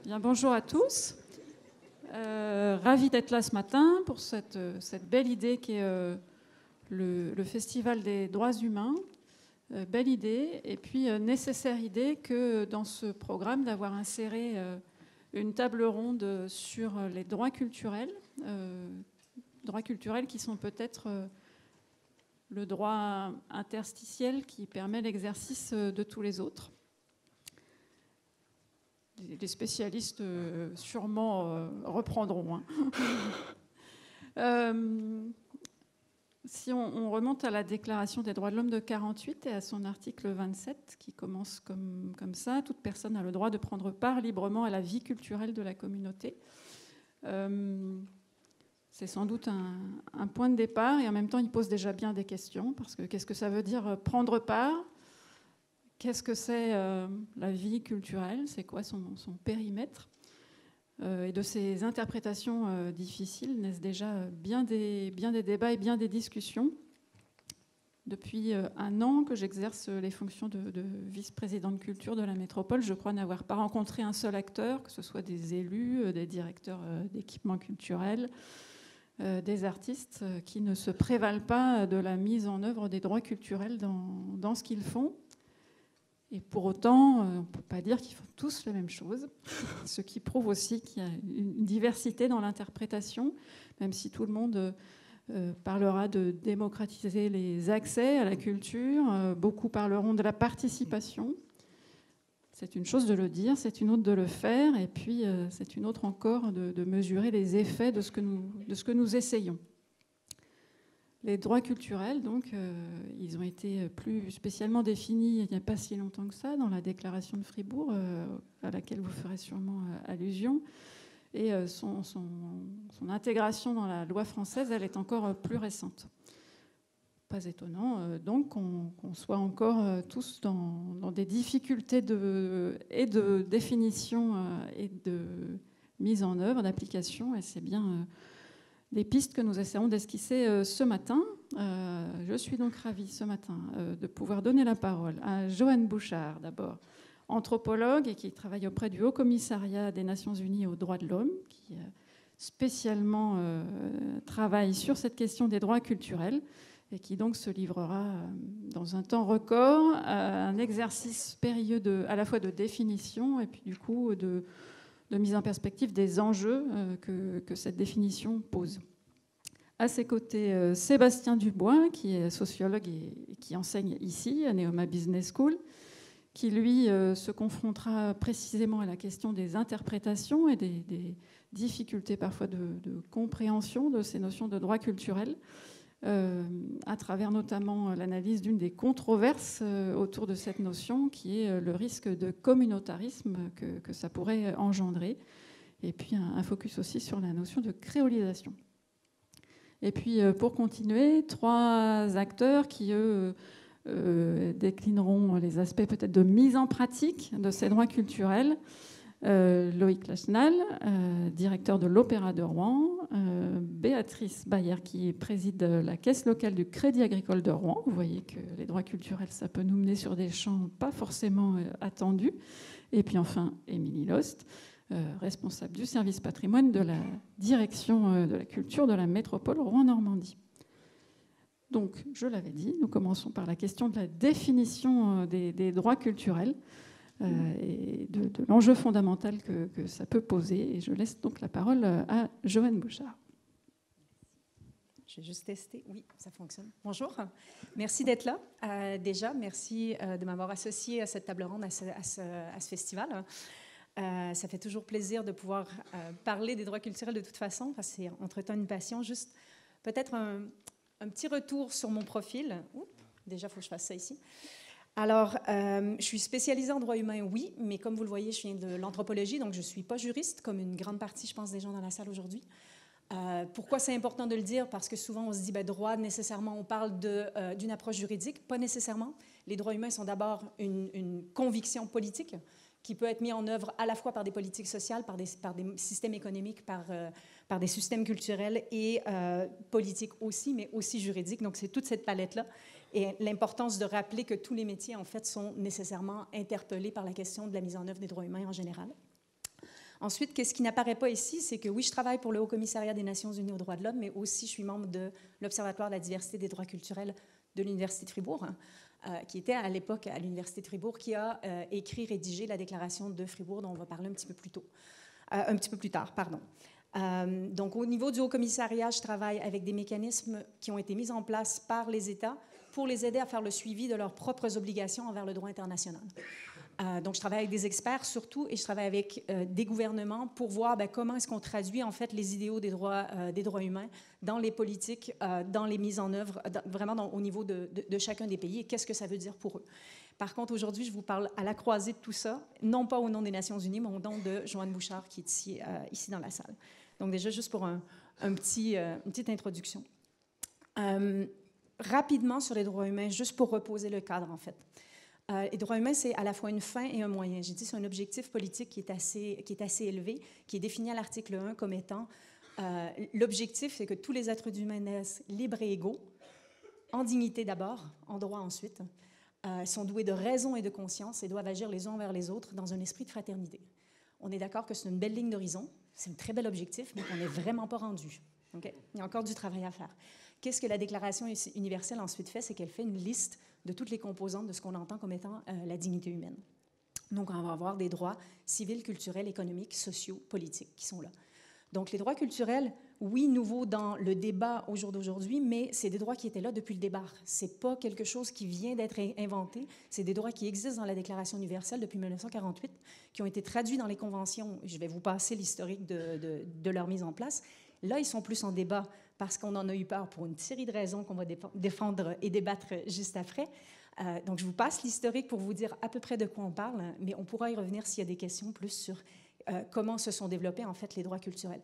Bien, bonjour à tous. Ravi d'être là ce matin pour cette belle idée qui est le Festival des droits humains. Belle idée et puis nécessaire idée que dans ce programme d'avoir inséré une table ronde sur les droits culturels qui sont peut-être le droit interstitiel qui permet l'exercice de tous les autres. Les spécialistes sûrement reprendront. Si on remonte à la Déclaration des droits de l'homme de 1948 et à son article 27 qui commence comme ça, toute personne a le droit de prendre part librement à la vie culturelle de la communauté. C'est sans doute un point de départ et en même temps il pose déjà bien des questions parce que qu'est-ce que ça veut dire prendre part ? Qu'est-ce que c'est la vie culturelle ? C'est quoi son périmètre ? Et de ces interprétations difficiles naissent déjà bien des débats et bien des discussions. Depuis un an que j'exerce les fonctions de vice-président de culture de la métropole, je crois n'avoir pas rencontré un seul acteur, que ce soit des élus, des directeurs d'équipements culturels, des artistes, qui ne se prévalent pas de la mise en œuvre des droits culturels dans ce qu'ils font. Et pour autant, on ne peut pas dire qu'ils font tous la même chose, ce qui prouve aussi qu'il y a une diversité dans l'interprétation, même si tout le monde parlera de démocratiser les accès à la culture, beaucoup parleront de la participation. C'est une chose de le dire, c'est une autre de le faire, et puis c'est une autre encore de mesurer les effets de ce que nous essayons. Les droits culturels, donc, ils ont été plus spécialement définis il n'y a pas si longtemps que ça dans la déclaration de Fribourg, à laquelle vous ferez sûrement allusion. Et son intégration dans la loi française, elle est encore plus récente. Pas étonnant, donc, qu'on soit encore tous dans des difficultés de définition et de mise en œuvre, d'application, et c'est bien... des pistes que nous essaierons d'esquisser ce matin. Je suis donc ravie ce matin de pouvoir donner la parole à Joanne Bouchard, d'abord, anthropologue et qui travaille auprès du Haut Commissariat des Nations Unies aux droits de l'homme, qui spécialement travaille sur cette question des droits culturels et qui donc se livrera dans un temps record à un exercice périlleux à la fois de définition et puis du coup de mise en perspective des enjeux que cette définition pose. À ses côtés, Sébastien Dubois, qui est sociologue et qui enseigne ici à Neoma Business School, qui lui se confrontera précisément à la question des interprétations et des difficultés parfois de compréhension de ces notions de droit culturel, à travers notamment l'analyse d'une des controverses autour de cette notion, qui est le risque de communautarisme que ça pourrait engendrer, et puis un focus aussi sur la notion de créolisation. Et puis pour continuer, trois acteurs qui, eux, déclineront les aspects peut-être de mise en pratique de ces droits culturels. Loïc Lachenal, directeur de l'Opéra de Rouen, Béatrice Bayer, qui préside la caisse locale du Crédit Agricole de Rouen. Vous voyez que les droits culturels, ça peut nous mener sur des champs pas forcément attendus. Et puis enfin, Émilie Lost, responsable du service patrimoine de la direction de la culture de la métropole Rouen-Normandie. Donc, je l'avais dit, nous commençons par la question de la définition des droits culturels. Et de l'enjeu fondamental que ça peut poser. Et je laisse donc la parole à Joanne Bouchard. Je vais juste tester. Oui, ça fonctionne. Bonjour. Merci d'être là. Déjà, merci de m'avoir associée à cette table ronde, à ce festival. Ça fait toujours plaisir de pouvoir parler des droits culturels de toute façon, parce que c'est entre-temps une passion. Juste peut-être un petit retour sur mon profil. Oups, déjà, il faut que je fasse ça ici. Alors, je suis spécialisée en droit humain, oui, mais comme vous le voyez, je viens de l'anthropologie, donc je ne suis pas juriste, comme une grande partie, je pense, des gens dans la salle aujourd'hui. Pourquoi c'est important de le dire? Parce que souvent, on se dit, droit, nécessairement, on parle d'une approche juridique. Pas nécessairement. Les droits humains sont d'abord une conviction politique qui peut être mise en œuvre à la fois par des politiques sociales, par des systèmes économiques, par des systèmes culturels et politiques aussi, mais aussi juridiques. Donc, c'est toute cette palette-là. Et l'importance de rappeler que tous les métiers, en fait, sont nécessairement interpellés par la question de la mise en œuvre des droits humains en général. Ensuite, qu'est-ce qui n'apparaît pas ici, c'est que oui, je travaille pour le Haut-Commissariat des Nations Unies aux droits de l'homme, mais aussi je suis membre de l'Observatoire de la diversité des droits culturels de l'Université de Fribourg, qui était à l'époque à l'Université de Fribourg, qui a écrit, rédigé la déclaration de Fribourg, dont on va parler un petit peu plus tard. Donc, au niveau du Haut-Commissariat, je travaille avec des mécanismes qui ont été mis en place par les États pour les aider à faire le suivi de leurs propres obligations envers le droit international. Donc, je travaille avec des experts surtout et je travaille avec des gouvernements pour voir comment est-ce qu'on traduit en fait les idéaux des droits humains dans les politiques, dans les mises en œuvre, vraiment au niveau de chacun des pays et qu'est-ce que ça veut dire pour eux. Par contre, aujourd'hui, je vous parle à la croisée de tout ça, non pas au nom des Nations Unies, mais au nom de Joanne Bouchard qui est ici dans la salle. Donc déjà, juste pour une petite introduction. Rapidement sur les droits humains, juste pour reposer le cadre en fait. Les droits humains, c'est à la fois une fin et un moyen. J'ai dit c'est un objectif politique qui est assez élevé, qui est défini à l'article 1 comme étant l'objectif, c'est que tous les êtres humains naissent libres et égaux, en dignité d'abord, en droit ensuite, sont doués de raison et de conscience et doivent agir les uns envers les autres dans un esprit de fraternité. On est d'accord que c'est une belle ligne d'horizon, c'est un très bel objectif, mais qu'on n'est vraiment pas rendu. Okay? Il y a encore du travail à faire. Qu'est-ce que la Déclaration universelle ensuite fait? C'est qu'elle fait une liste de toutes les composantes de ce qu'on entend comme étant la dignité humaine. Donc, on va avoir des droits civils, culturels, économiques, sociaux, politiques qui sont là. Donc, les droits culturels, oui, nouveaux dans le débat au jour d'aujourd'hui, mais c'est des droits qui étaient là depuis le départ. Ce n'est pas quelque chose qui vient d'être inventé. C'est des droits qui existent dans la Déclaration universelle depuis 1948, qui ont été traduits dans les conventions. Je vais vous passer l'historique de leur mise en place. Là, ils sont plus en débat parce qu'on en a eu peur pour une série de raisons qu'on va défendre et débattre juste après. Donc, je vous passe l'historique pour vous dire à peu près de quoi on parle, mais on pourra y revenir s'il y a des questions plus sur comment se sont développés en fait les droits culturels.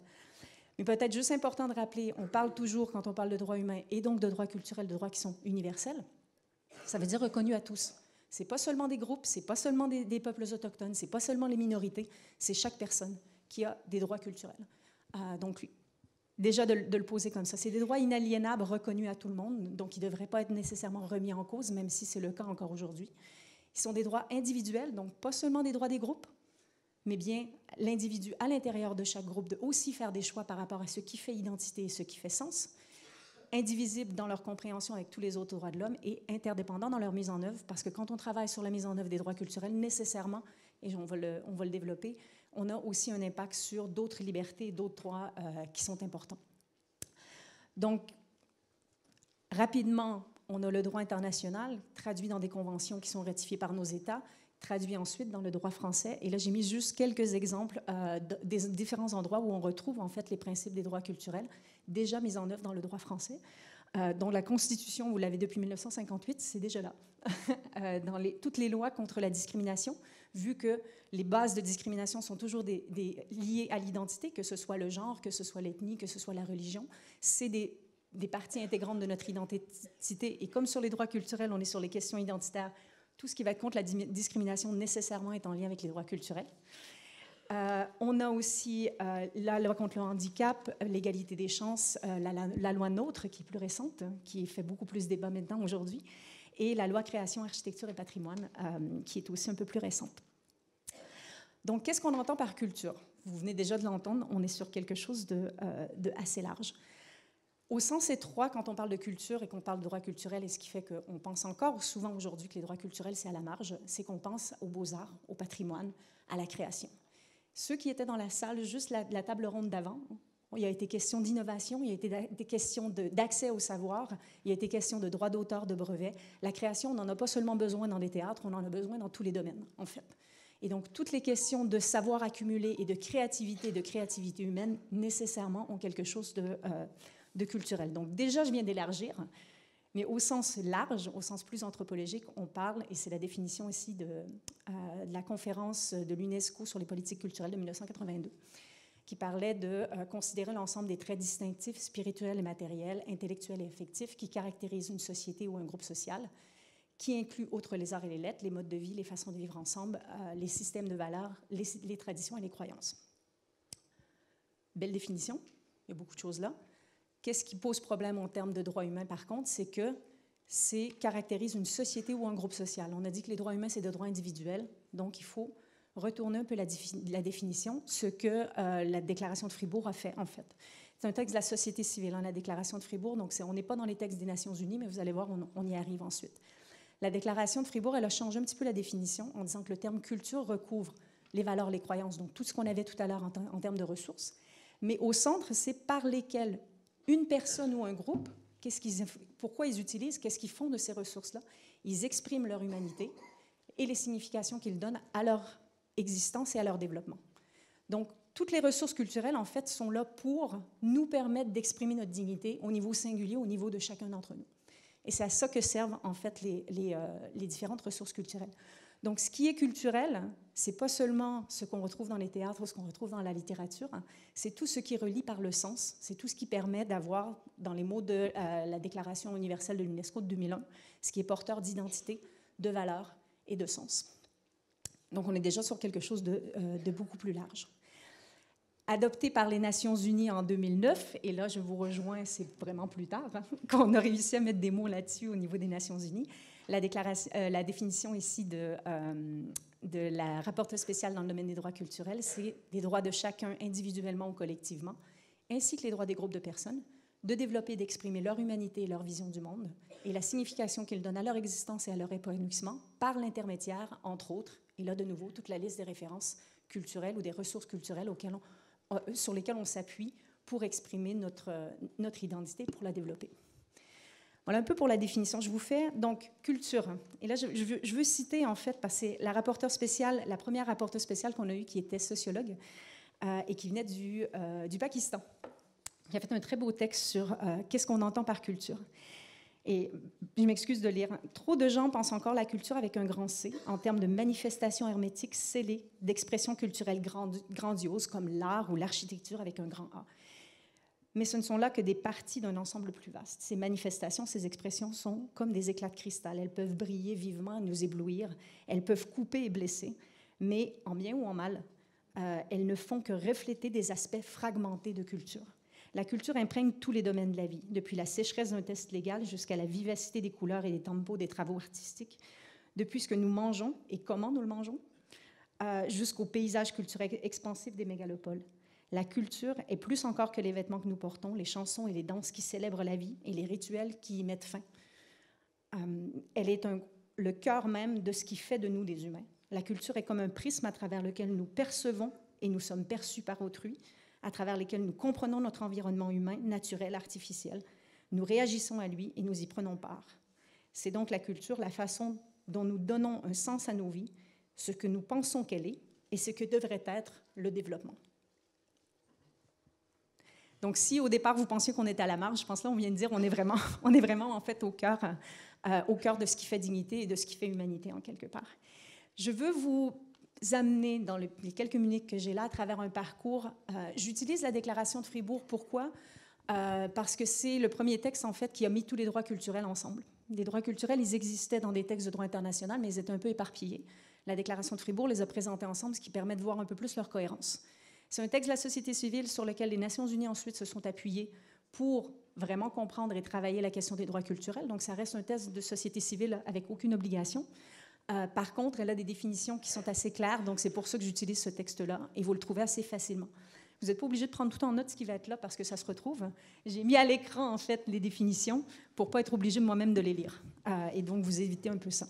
Mais peut-être juste important de rappeler, on parle toujours, quand on parle de droits humains et donc de droits culturels, de droits qui sont universels. Ça veut dire reconnus à tous. Ce n'est pas seulement des groupes, ce n'est pas seulement des peuples autochtones, ce n'est pas seulement les minorités, c'est chaque personne qui a des droits culturels. Donc, déjà de le poser comme ça. C'est des droits inaliénables reconnus à tout le monde, donc ils ne devraient pas être nécessairement remis en cause, même si c'est le cas encore aujourd'hui. Ils sont des droits individuels, donc pas seulement des droits des groupes, mais bien l'individu à l'intérieur de chaque groupe de aussi faire des choix par rapport à ce qui fait identité et ce qui fait sens, indivisibles dans leur compréhension avec tous les autres droits de l'homme et interdépendants dans leur mise en œuvre, parce que quand on travaille sur la mise en œuvre des droits culturels, nécessairement, et on va le développer, on a aussi un impact sur d'autres libertés et d'autres droits qui sont importants. Donc, rapidement, on a le droit international, traduit dans des conventions qui sont ratifiées par nos États, traduit ensuite dans le droit français. Et là, j'ai mis juste quelques exemples des différents endroits où on retrouve en fait les principes des droits culturels déjà mis en œuvre dans le droit français. Dans la Constitution, vous l'avez depuis 1958, c'est déjà là. Dans toutes les lois contre la discrimination, vu que les bases de discrimination sont toujours liées à l'identité, que ce soit le genre, que ce soit l'ethnie, que ce soit la religion, c'est des parties intégrantes de notre identité. Et comme sur les droits culturels, on est sur les questions identitaires, tout ce qui va être contre la discrimination nécessairement est en lien avec les droits culturels. On a aussi la loi contre le handicap, l'égalité des chances, la loi NOTRe qui est plus récente, qui fait beaucoup plus débat maintenant aujourd'hui, et la loi création, architecture et patrimoine qui est aussi un peu plus récente. Donc, qu'est-ce qu'on entend par culture? Vous venez déjà de l'entendre, on est sur quelque chose de assez large. Au sens étroit, quand on parle de culture et qu'on parle de droits culturels, et ce qui fait qu'on pense encore souvent aujourd'hui que les droits culturels, c'est à la marge, c'est qu'on pense aux beaux-arts, au patrimoine, à la création. Ceux qui étaient dans la salle, juste la table ronde d'avant, il y a été question d'innovation, il y a été des questions d'accès au savoir, il y a été question de droits d'auteur, de brevets. La création, on n'en a pas seulement besoin dans les théâtres, on en a besoin dans tous les domaines, en fait. Et donc, toutes les questions de savoir accumulé et de créativité humaine, nécessairement, ont quelque chose de culturel. Donc, déjà, je viens d'élargir, mais au sens large, au sens plus anthropologique, on parle, et c'est la définition ici de la conférence de l'UNESCO sur les politiques culturelles de 1982, qui parlait de considérer l'ensemble des traits distinctifs, spirituels et matériels, intellectuels et affectifs, qui caractérisent une société ou un groupe social, qui inclut, outre les arts et les lettres, les modes de vie, les façons de vivre ensemble, les systèmes de valeurs, les traditions et les croyances. Belle définition, il y a beaucoup de choses là. Qu'est-ce qui pose problème en termes de droits humains, par contre, c'est que c'est caractérise une société ou un groupe social. On a dit que les droits humains, c'est des droits individuels, donc il faut retourner un peu la définition, ce que la Déclaration de Fribourg a fait, en fait. C'est un texte de la société civile, hein, la Déclaration de Fribourg, donc on n'est pas dans les textes des Nations Unies, mais vous allez voir, on y arrive ensuite. La Déclaration de Fribourg, elle a changé un petit peu la définition en disant que le terme culture recouvre les valeurs, les croyances, donc tout ce qu'on avait tout à l'heure en termes de ressources. Mais au centre, c'est par lesquelles une personne ou un groupe, pourquoi ils utilisent, qu'est-ce qu'ils font de ces ressources-là. Ils expriment leur humanité et les significations qu'ils donnent à leur existence et à leur développement. Donc, toutes les ressources culturelles, en fait, sont là pour nous permettre d'exprimer notre dignité au niveau singulier, au niveau de chacun d'entre nous. Et c'est à ça que servent, en fait, les différentes ressources culturelles. Donc, ce qui est culturel, ce n'est pas seulement ce qu'on retrouve dans les théâtres ou ce qu'on retrouve dans la littérature, hein, c'est tout ce qui relie par le sens, c'est tout ce qui permet d'avoir, dans les mots de la Déclaration universelle de l'UNESCO de 2001, ce qui est porteur d'identité, de valeur et de sens. Donc, on est déjà sur quelque chose de beaucoup plus large. Adopté par les Nations Unies en 2009, et là, je vous rejoins, c'est vraiment plus tard, hein, qu'on a réussi à mettre des mots là-dessus au niveau des Nations Unies. La définition ici de la rapporteure spéciale dans le domaine des droits culturels, c'est des droits de chacun individuellement ou collectivement, ainsi que les droits des groupes de personnes, de développer et d'exprimer leur humanité et leur vision du monde, et la signification qu'ils donnent à leur existence et à leur épanouissement par l'intermédiaire, entre autres, et là, de nouveau, toute la liste des références culturelles ou des ressources culturelles sur lesquelles on s'appuie pour exprimer notre identité, pour la développer. Voilà un peu pour la définition. Je vous fais donc culture. Et là, je veux citer en fait, parce que c'est la rapporteure spéciale, la première rapporteure spéciale qu'on a eue qui était sociologue et qui venait du Pakistan, qui a fait un très beau texte sur qu'est-ce qu'on entend par culture. Et je m'excuse de lire. Trop de gens pensent encore la culture avec un grand C, en termes de manifestations hermétiques scellées, d'expressions culturelles grandioses comme l'art ou l'architecture avec un grand A. Mais ce ne sont là que des parties d'un ensemble plus vaste. Ces manifestations, ces expressions sont comme des éclats de cristal. Elles peuvent briller vivement, nous éblouir. Elles peuvent couper et blesser. Mais en bien ou en mal, elles ne font que refléter des aspects fragmentés de culture. La culture imprègne tous les domaines de la vie, depuis la sécheresse d'un test légal jusqu'à la vivacité des couleurs et des tempos des travaux artistiques, depuis ce que nous mangeons et comment nous le mangeons, jusqu'au paysage culturel expansif des mégalopoles. La culture est plus encore que les vêtements que nous portons, les chansons et les danses qui célèbrent la vie et les rituels qui y mettent fin. Elle est le cœur même de ce qui fait de nous des humains. La culture est comme un prisme à travers lequel nous percevons et nous sommes perçus par autrui, à travers lesquels nous comprenons notre environnement humain, naturel, artificiel. Nous réagissons à lui et nous y prenons part. C'est donc la culture, la façon dont nous donnons un sens à nos vies, ce que nous pensons qu'elle est et ce que devrait être le développement. Donc, si au départ vous pensiez qu'on était à la marge, je pense là on vient de dire on est vraiment en fait au cœur de ce qui fait dignité et de ce qui fait humanité en quelque part. Je veux vous amener dans les quelques minutes que j'ai là à travers un parcours. J'utilise la Déclaration de Fribourg. Pourquoi? Parce que c'est le premier texte en fait qui a mis tous les droits culturels ensemble. Les droits culturels, ils existaient dans des textes de droit international, mais ils étaient un peu éparpillés. La Déclaration de Fribourg les a présentés ensemble, ce qui permet de voir un peu plus leur cohérence. C'est un texte de la société civile sur lequel les Nations Unies ensuite se sont appuyées pour vraiment comprendre et travailler la question des droits culturels. Donc, ça reste un texte de société civile avec aucune obligation. Par contre, elle a des définitions qui sont assez claires, donc c'est pour ça que j'utilise ce texte-là, et vous le trouvez assez facilement. Vous n'êtes pas obligé de prendre tout en note ce qui va être là, parce que ça se retrouve. J'ai mis à l'écran, en fait, les définitions pour ne pas être obligé moi-même de les lire, et donc vous évitez un peu ça.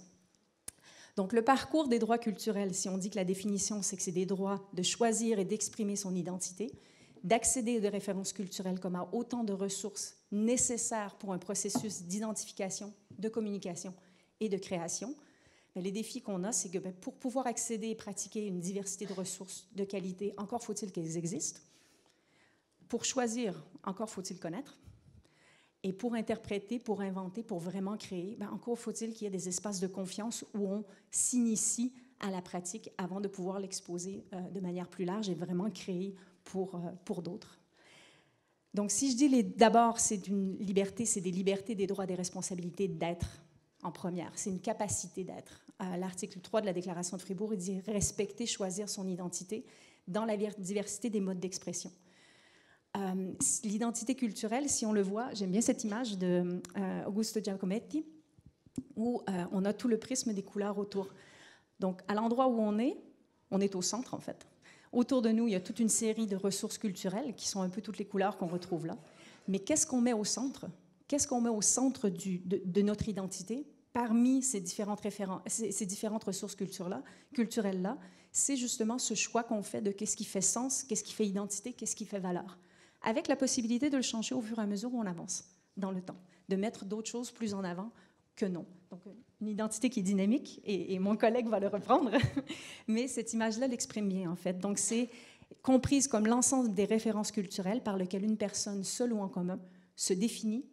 Donc, le parcours des droits culturels, si on dit que la définition, c'est que c'est des droits de choisir et d'exprimer son identité, d'accéder à des références culturelles comme à autant de ressources nécessaires pour un processus d'identification, de communication et de création. Mais les défis qu'on a, c'est que pour pouvoir accéder et pratiquer une diversité de ressources de qualité, encore faut-il qu'elles existent. Pour choisir, encore faut-il connaître. Et pour interpréter, pour inventer, pour vraiment créer, encore faut-il qu'il y ait des espaces de confiance où on s'initie à la pratique avant de pouvoir l'exposer de manière plus large et vraiment créer pour d'autres. Donc, si je dis d'abord, c'est une liberté, c'est des libertés, des droits, des responsabilités d'être en première. C'est une capacité d'être. L'article 3 de la Déclaration de Fribourg, il dit respecter, choisir son identité dans la diversité des modes d'expression. L'identité culturelle, si on le voit, j'aime bien cette image de Augusto Giacometti, où on a tout le prisme des couleurs autour. Donc, à l'endroit où on est, On est au centre, en fait. Autour de nous, il y a toute une série de ressources culturelles qui sont un peu toutes les couleurs qu'on retrouve là. Mais qu'est-ce qu'on met au centre? Qu'est-ce qu'on met au centre de notre identité parmi ces différentes ressources culturelles-là? C'est justement ce choix qu'on fait de qu'est-ce qui fait sens, qu'est-ce qui fait identité, qu'est-ce qui fait valeur, avec la possibilité de le changer au fur et à mesure où on avance dans le temps, de mettre d'autres choses plus en avant que non. Donc, une identité qui est dynamique, et mon collègue va le reprendre, mais cette image-là l'exprime bien, en fait. Donc, c'est comprise comme l'ensemble des références culturelles par lesquelles une personne, seule ou en commun, se définit,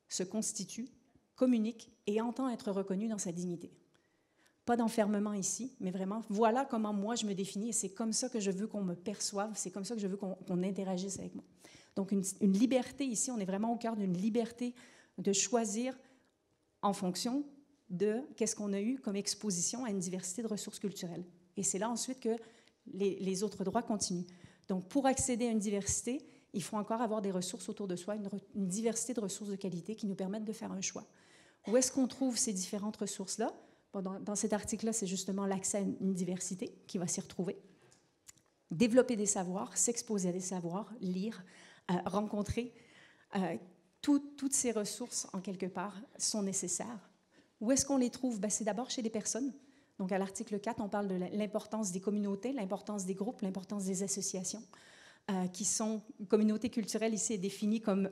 se constitue, communique et entend être reconnue dans sa dignité. Pas d'enfermement ici, mais vraiment, voilà comment moi je me définis, et c'est comme ça que je veux qu'on me perçoive, c'est comme ça que je veux qu'on interagisse avec moi. Donc, une liberté ici, on est vraiment au cœur d'une liberté de choisir en fonction de qu'est-ce qu'on a eu comme exposition à une diversité de ressources culturelles. Et c'est là ensuite que les autres droits continuent. Donc, pour accéder à une diversité, il faut encore avoir des ressources autour de soi, une diversité de ressources de qualité qui nous permettent de faire un choix. Où est-ce qu'on trouve ces différentes ressources-là? Bon, dans cet article-là, c'est justement l'accès à une diversité qui va s'y retrouver. Développer des savoirs, s'exposer à des savoirs, lire, rencontrer. Toutes ces ressources, en quelque part, sont nécessaires. Où est-ce qu'on les trouve? Ben, c'est d'abord chez les personnes. Donc, à l'article 4, on parle de l'importance des communautés, l'importance des groupes, l'importance des associations, qui sont... Communauté culturelle, ici, est définie comme...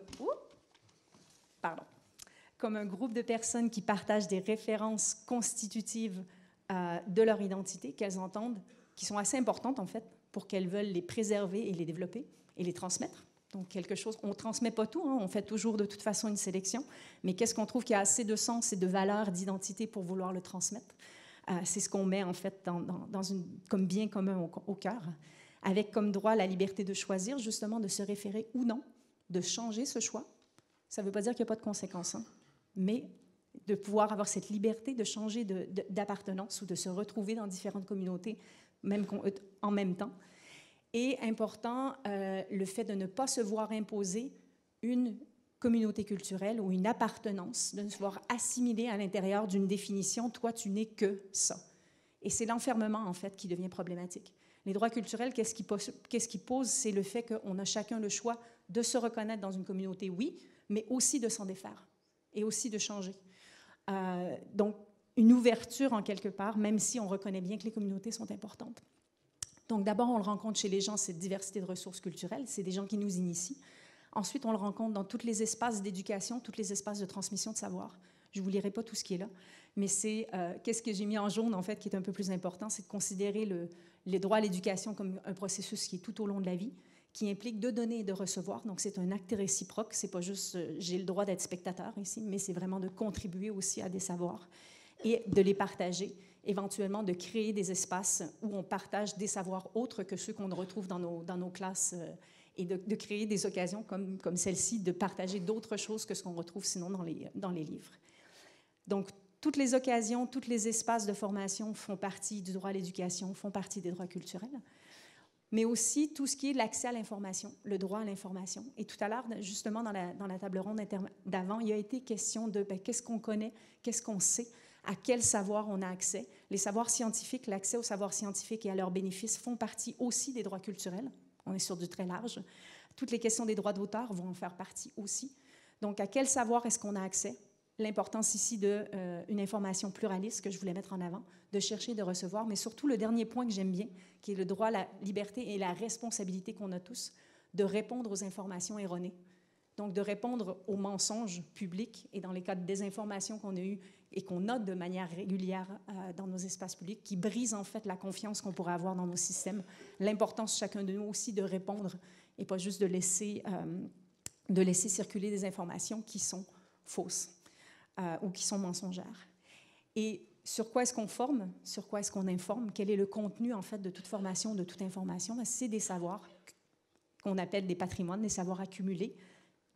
comme un groupe de personnes qui partagent des références constitutives de leur identité, qu'elles entendent, qui sont assez importantes, en fait, pour qu'elles veulent les préserver et les développer et les transmettre. Donc, quelque chose, on ne transmet pas tout, hein, on fait toujours de toute façon une sélection, mais qu'est-ce qu'on trouve qui a assez de sens et de valeur, d'identité pour vouloir le transmettre? C'est ce qu'on met en fait comme bien commun au cœur, avec comme droit la liberté de choisir, justement, de se référer ou non, de changer ce choix. Ça ne veut pas dire qu'il n'y a pas de conséquences, hein, mais de pouvoir avoir cette liberté de changer d'appartenance ou de se retrouver dans différentes communautés en même temps. Et important, le fait de ne pas se voir imposer une communauté culturelle ou une appartenance, de se voir assimiler à l'intérieur d'une définition, toi, tu n'es que ça. Et c'est l'enfermement, en fait, qui devient problématique. Les droits culturels, qu'est-ce qu'ils posent? C'est le fait qu'on a chacun le choix de se reconnaître dans une communauté, oui, mais aussi de s'en défaire et aussi de changer. Donc, une ouverture, en quelque part, même si on reconnaît bien que les communautés sont importantes. Donc, d'abord, on le rencontre chez les gens, cette diversité de ressources culturelles. C'est des gens qui nous initient. Ensuite, on le rencontre dans tous les espaces d'éducation, tous les espaces de transmission de savoir. Je ne vous lirai pas tout ce qui est là, mais c'est qu'est-ce que j'ai mis en jaune, en fait, qui est un peu plus important, c'est de considérer les droits à l'éducation comme un processus qui est tout au long de la vie, qui implique de donner et de recevoir. Donc, c'est un acte réciproque. Ce n'est pas juste j'ai le droit d'être spectateur ici, mais c'est vraiment de contribuer aussi à des savoirs et de les partager, éventuellement de créer des espaces où on partage des savoirs autres que ceux qu'on retrouve dans nos classes et de créer des occasions comme celle-ci, de partager d'autres choses que ce qu'on retrouve sinon dans les livres. Donc, toutes les occasions, tous les espaces de formation font partie du droit à l'éducation, font partie des droits culturels, mais aussi tout ce qui est l'accès à l'information, le droit à l'information. Et tout à l'heure, justement, dans la table ronde d'avant, il y a été question de qu'est-ce qu'on connaît, qu'est-ce qu'on sait, à quel savoir on a accès. Les savoirs scientifiques, l'accès aux savoirs scientifiques et à leurs bénéfices font partie aussi des droits culturels. On est sur du très large. Toutes les questions des droits d'auteur vont en faire partie aussi. Donc, à quel savoir est-ce qu'on a accès? L'importance ici d'une information pluraliste que je voulais mettre en avant, de chercher, de recevoir, mais surtout le dernier point que j'aime bien, qui est le droit à la liberté et la responsabilité qu'on a tous de répondre aux informations erronées. Donc, de répondre aux mensonges publics et dans les cas de désinformation qu'on a eues et qu'on a de manière régulière dans nos espaces publics, qui brisent en fait la confiance qu'on pourrait avoir dans nos systèmes. L'importance, chacun de nous aussi, de répondre et pas juste de laisser circuler des informations qui sont fausses ou qui sont mensongères. Et sur quoi est-ce qu'on forme? Sur quoi est-ce qu'on informe? Quel est le contenu en fait de toute formation, de toute information? C'est des savoirs qu'on appelle des patrimoines, des savoirs accumulés,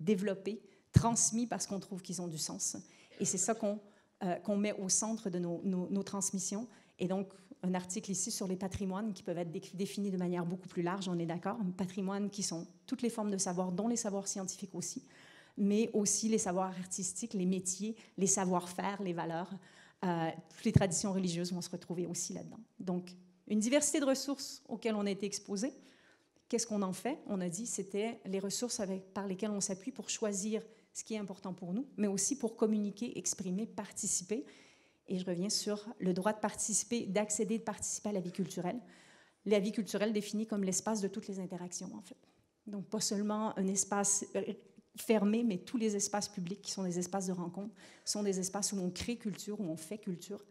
développés, transmis parce qu'on trouve qu'ils ont du sens. Et c'est ça qu'on met au centre de nos transmissions. Et donc, un article ici sur les patrimoines qui peuvent être définis de manière beaucoup plus large, on est d'accord. Un patrimoine qui sont toutes les formes de savoir, dont les savoirs scientifiques aussi, mais aussi les savoirs artistiques, les métiers, les savoir-faire, les valeurs. Toutes les traditions religieuses vont se retrouver aussi là-dedans. Donc, une diversité de ressources auxquelles on a été exposé. Qu'est-ce qu'on en fait? On a dit c'était les ressources par lesquelles on s'appuie pour choisir ce qui est important pour nous, mais aussi pour communiquer, exprimer, participer. Et je reviens sur le droit de participer, d'accéder, de participer à la vie culturelle. La vie culturelle définie comme l'espace de toutes les interactions, en fait. Donc, pas seulement un espace fermé, mais tous les espaces publics qui sont des espaces de rencontre sont des espaces où on crée culture, où on fait culture.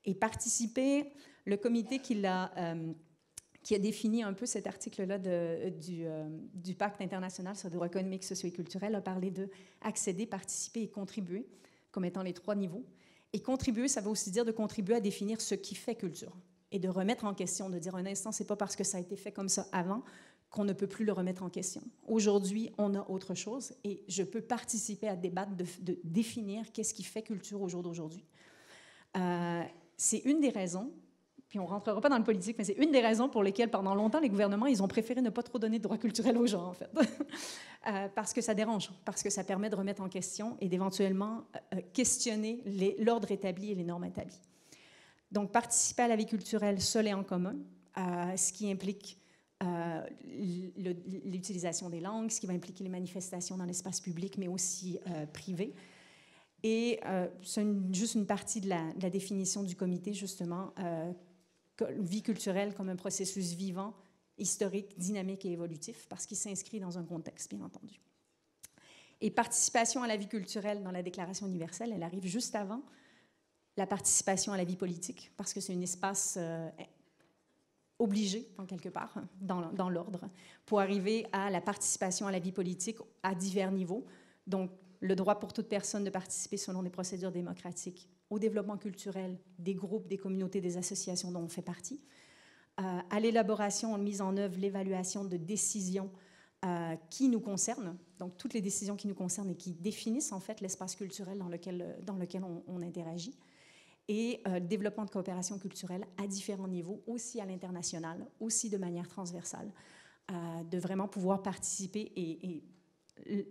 Et participer, le comité qui a défini un peu cet article-là du Pacte international sur le droit économique, socio et culturel, a parlé de accéder, participer et contribuer comme étant les 3 niveaux. Et contribuer, ça veut aussi dire de contribuer à définir ce qui fait culture et de remettre en question, de dire un instant, c'est pas parce que ça a été fait comme ça avant qu'on ne peut plus le remettre en question. Aujourd'hui, on a autre chose et je peux participer à débattre de définir qu'est-ce qui fait culture au jour d'aujourd'hui. C'est une des raisons, puis on ne rentrera pas dans le politique, mais c'est une des raisons pour lesquelles, pendant longtemps, les gouvernements, ils ont préféré ne pas trop donner de droits culturels aux gens, en fait. Parce que ça dérange, parce que ça permet de remettre en question et d'éventuellement questionner l'ordre établi et les normes établies. Donc, participer à la vie culturelle seul et en commun, ce qui implique l'utilisation des langues, ce qui va impliquer les manifestations dans l'espace public, mais aussi privé. Et c'est juste une partie de la définition du comité, justement, vie culturelle comme un processus vivant, historique, dynamique et évolutif, parce qu'il s'inscrit dans un contexte, bien entendu. Et participation à la vie culturelle dans la Déclaration universelle, elle arrive juste avant la participation à la vie politique, parce que c'est un espace obligé, en quelque part, dans l'ordre, pour arriver à la participation à la vie politique à divers niveaux. Donc, le droit pour toute personne de participer selon des procédures démocratiques au développement culturel des groupes, des communautés, des associations dont on fait partie, à l'élaboration, mise en œuvre, l'évaluation de décisions qui nous concernent, donc toutes les décisions qui nous concernent et qui définissent en fait l'espace culturel dans lequel on interagit, et le développement de coopération culturelle à différents niveaux, aussi à l'international, aussi de manière transversale, de vraiment pouvoir participer et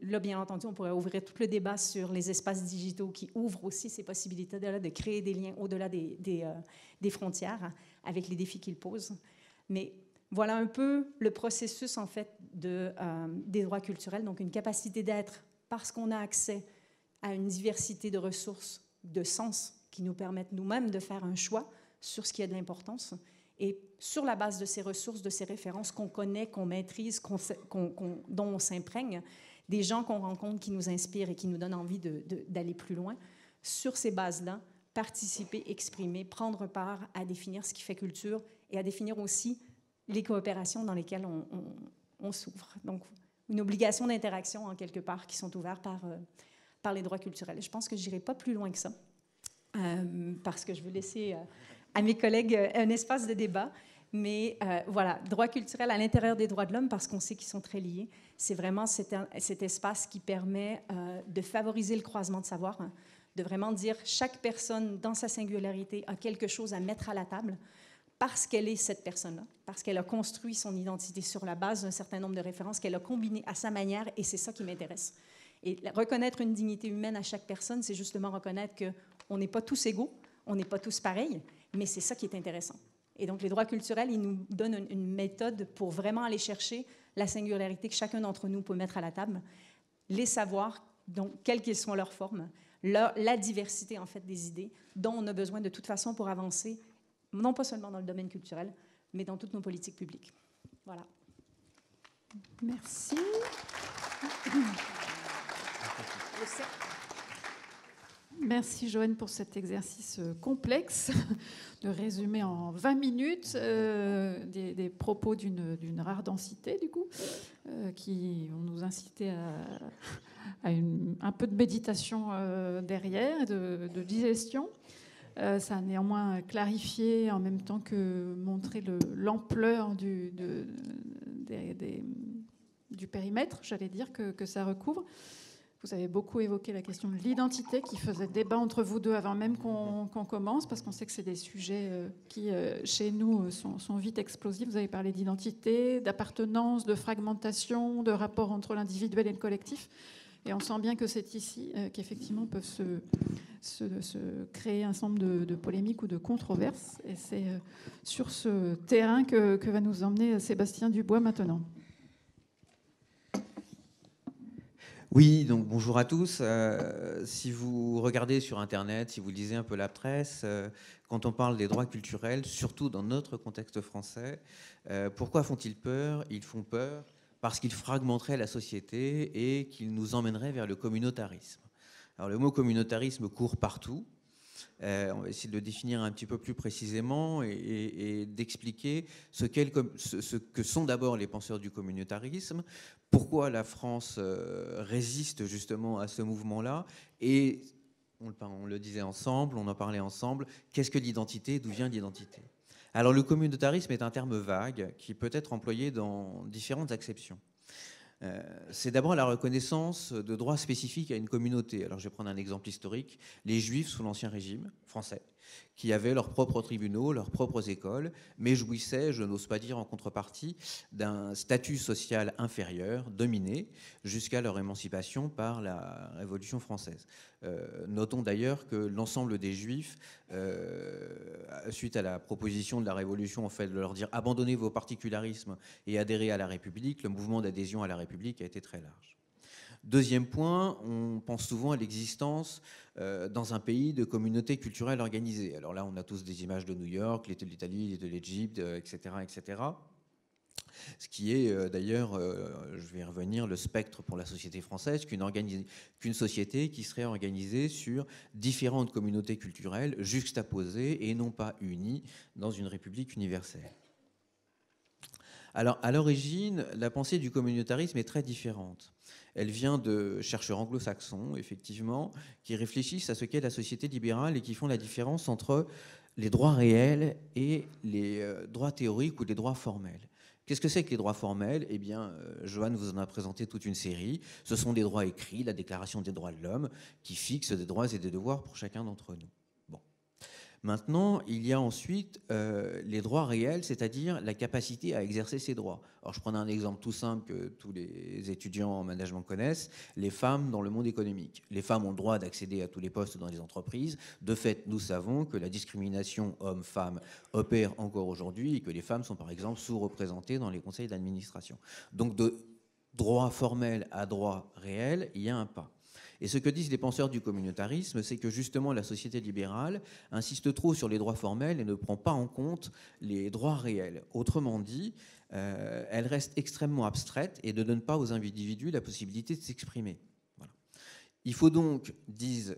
là, bien entendu, on pourrait ouvrir tout le débat sur les espaces digitaux qui ouvrent aussi ces possibilités de créer des liens au-delà des frontières avec les défis qu'ils posent. Mais voilà un peu le processus, en fait, des droits culturels. Donc, une capacité d'être, parce qu'on a accès à une diversité de ressources, de sens, qui nous permettent nous-mêmes de faire un choix sur ce qui a de l'importance. Et sur la base de ces ressources, de ces références qu'on connaît, qu'on maîtrise, dont on s'imprègne, des gens qu'on rencontre qui nous inspirent et qui nous donnent envie d'aller plus loin, sur ces bases-là, participer, exprimer, prendre part à définir ce qui fait culture et à définir aussi les coopérations dans lesquelles on s'ouvre. Donc, une obligation d'interaction, en quelque part, qui sont ouvertes par les droits culturels. Je pense que je n'irai pas plus loin que ça, parce que je veux laisser à mes collègues un espace de débat. Mais voilà, droits culturels à l'intérieur des droits de l'homme, parce qu'on sait qu'ils sont très liés. C'est vraiment cet espace qui permet de favoriser le croisement de savoir, de vraiment dire chaque personne, dans sa singularité, a quelque chose à mettre à la table parce qu'elle est cette personne-là, parce qu'elle a construit son identité sur la base d'un certain nombre de références qu'elle a combinées à sa manière, et c'est ça qui m'intéresse. Et reconnaître une dignité humaine à chaque personne, c'est justement reconnaître qu'on n'est pas tous égaux, on n'est pas tous pareils, mais c'est ça qui est intéressant. Et donc, les droits culturels, ils nous donnent une méthode pour vraiment aller chercher la singularité que chacun d'entre nous peut mettre à la table, les savoirs, donc, quelles qu'elles soient leurs formes, la diversité, en fait, des idées dont on a besoin de toute façon pour avancer, non pas seulement dans le domaine culturel, mais dans toutes nos politiques publiques. Voilà. Merci. Merci Joanne pour cet exercice complexe de résumer en 20 minutes des propos d'une rare densité du coup, qui vont nous inciter à un peu de méditation derrière, de digestion. Ça a néanmoins clarifié en même temps que montré l'ampleur du périmètre, j'allais dire, que ça recouvre. Vous avez beaucoup évoqué la question de l'identité qui faisait débat entre vous deux avant même qu'on commence, parce qu'on sait que c'est des sujets qui, chez nous, sont vite explosifs. Vous avez parlé d'identité, d'appartenance, de fragmentation, de rapport entre l'individuel et le collectif. Et on sent bien que c'est ici qu'effectivement peuvent se créer un certain nombre de polémiques ou de controverses. Et c'est sur ce terrain que va nous emmener Sébastien Dubois maintenant. Oui, donc bonjour à tous. Si vous regardez sur Internet, si vous lisez un peu la presse, quand on parle des droits culturels, surtout dans notre contexte français, pourquoi font-ils peur? Ils font peur parce qu'ils fragmenteraient la société et qu'ils nous emmèneraient vers le communautarisme. Alors le mot communautarisme court partout. On va essayer de le définir un petit peu plus précisément et d'expliquer ce que sont d'abord les penseurs du communautarisme, pourquoi la France résiste justement à ce mouvement-là, et on le disait ensemble, on en parlait ensemble, qu'est-ce que l'identité, d'où vient l'identité? Alors le communautarisme est un terme vague qui peut être employé dans différentes acceptions. C'est d'abord la reconnaissance de droits spécifiques à une communauté. Alors je vais prendre un exemple historique. Les Juifs sous l'Ancien Régime français, qui avaient leurs propres tribunaux, leurs propres écoles, mais jouissaient, je n'ose pas dire en contrepartie, d'un statut social inférieur, dominé, jusqu'à leur émancipation par la Révolution française. Notons d'ailleurs que l'ensemble des Juifs, suite à la proposition de la Révolution, en fait, de leur dire « abandonnez vos particularismes et adhérez à la République », le mouvement d'adhésion à la République a été très large. Deuxième point, on pense souvent à l'existence dans un pays de communautés culturelles organisées. Alors là, on a tous des images de New York, de l'Italie, de l'Égypte, etc., etc. Ce qui est d'ailleurs, je vais y revenir, le spectre pour la société française, qu'une société qui serait organisée sur différentes communautés culturelles juxtaposées et non pas unies dans une république universelle. Alors, à l'origine, la pensée du communautarisme est très différente. Elle vient de chercheurs anglo-saxons, effectivement, qui réfléchissent à ce qu'est la société libérale et qui font la différence entre les droits réels et les droits théoriques ou les droits formels. Qu'est-ce que c'est que les droits formels? Eh bien, Joanne vous en a présenté toute une série. Ce sont des droits écrits, la Déclaration des droits de l'homme, qui fixe des droits et des devoirs pour chacun d'entre nous. Bon. Maintenant, il y a ensuite les droits réels, c'est-à-dire la capacité à exercer ces droits. Alors, je prends un exemple tout simple que tous les étudiants en management connaissent, les femmes dans le monde économique. Les femmes ont le droit d'accéder à tous les postes dans les entreprises. De fait, nous savons que la discrimination homme-femme opère encore aujourd'hui et que les femmes sont, par exemple, sous-représentées dans les conseils d'administration. Donc, de droit formel à droit réel, il y a un pas. Et ce que disent les penseurs du communautarisme, c'est que justement la société libérale insiste trop sur les droits formels et ne prend pas en compte les droits réels. Autrement dit, elle reste extrêmement abstraite et ne donne pas aux individus la possibilité de s'exprimer. Voilà. Il faut donc, disent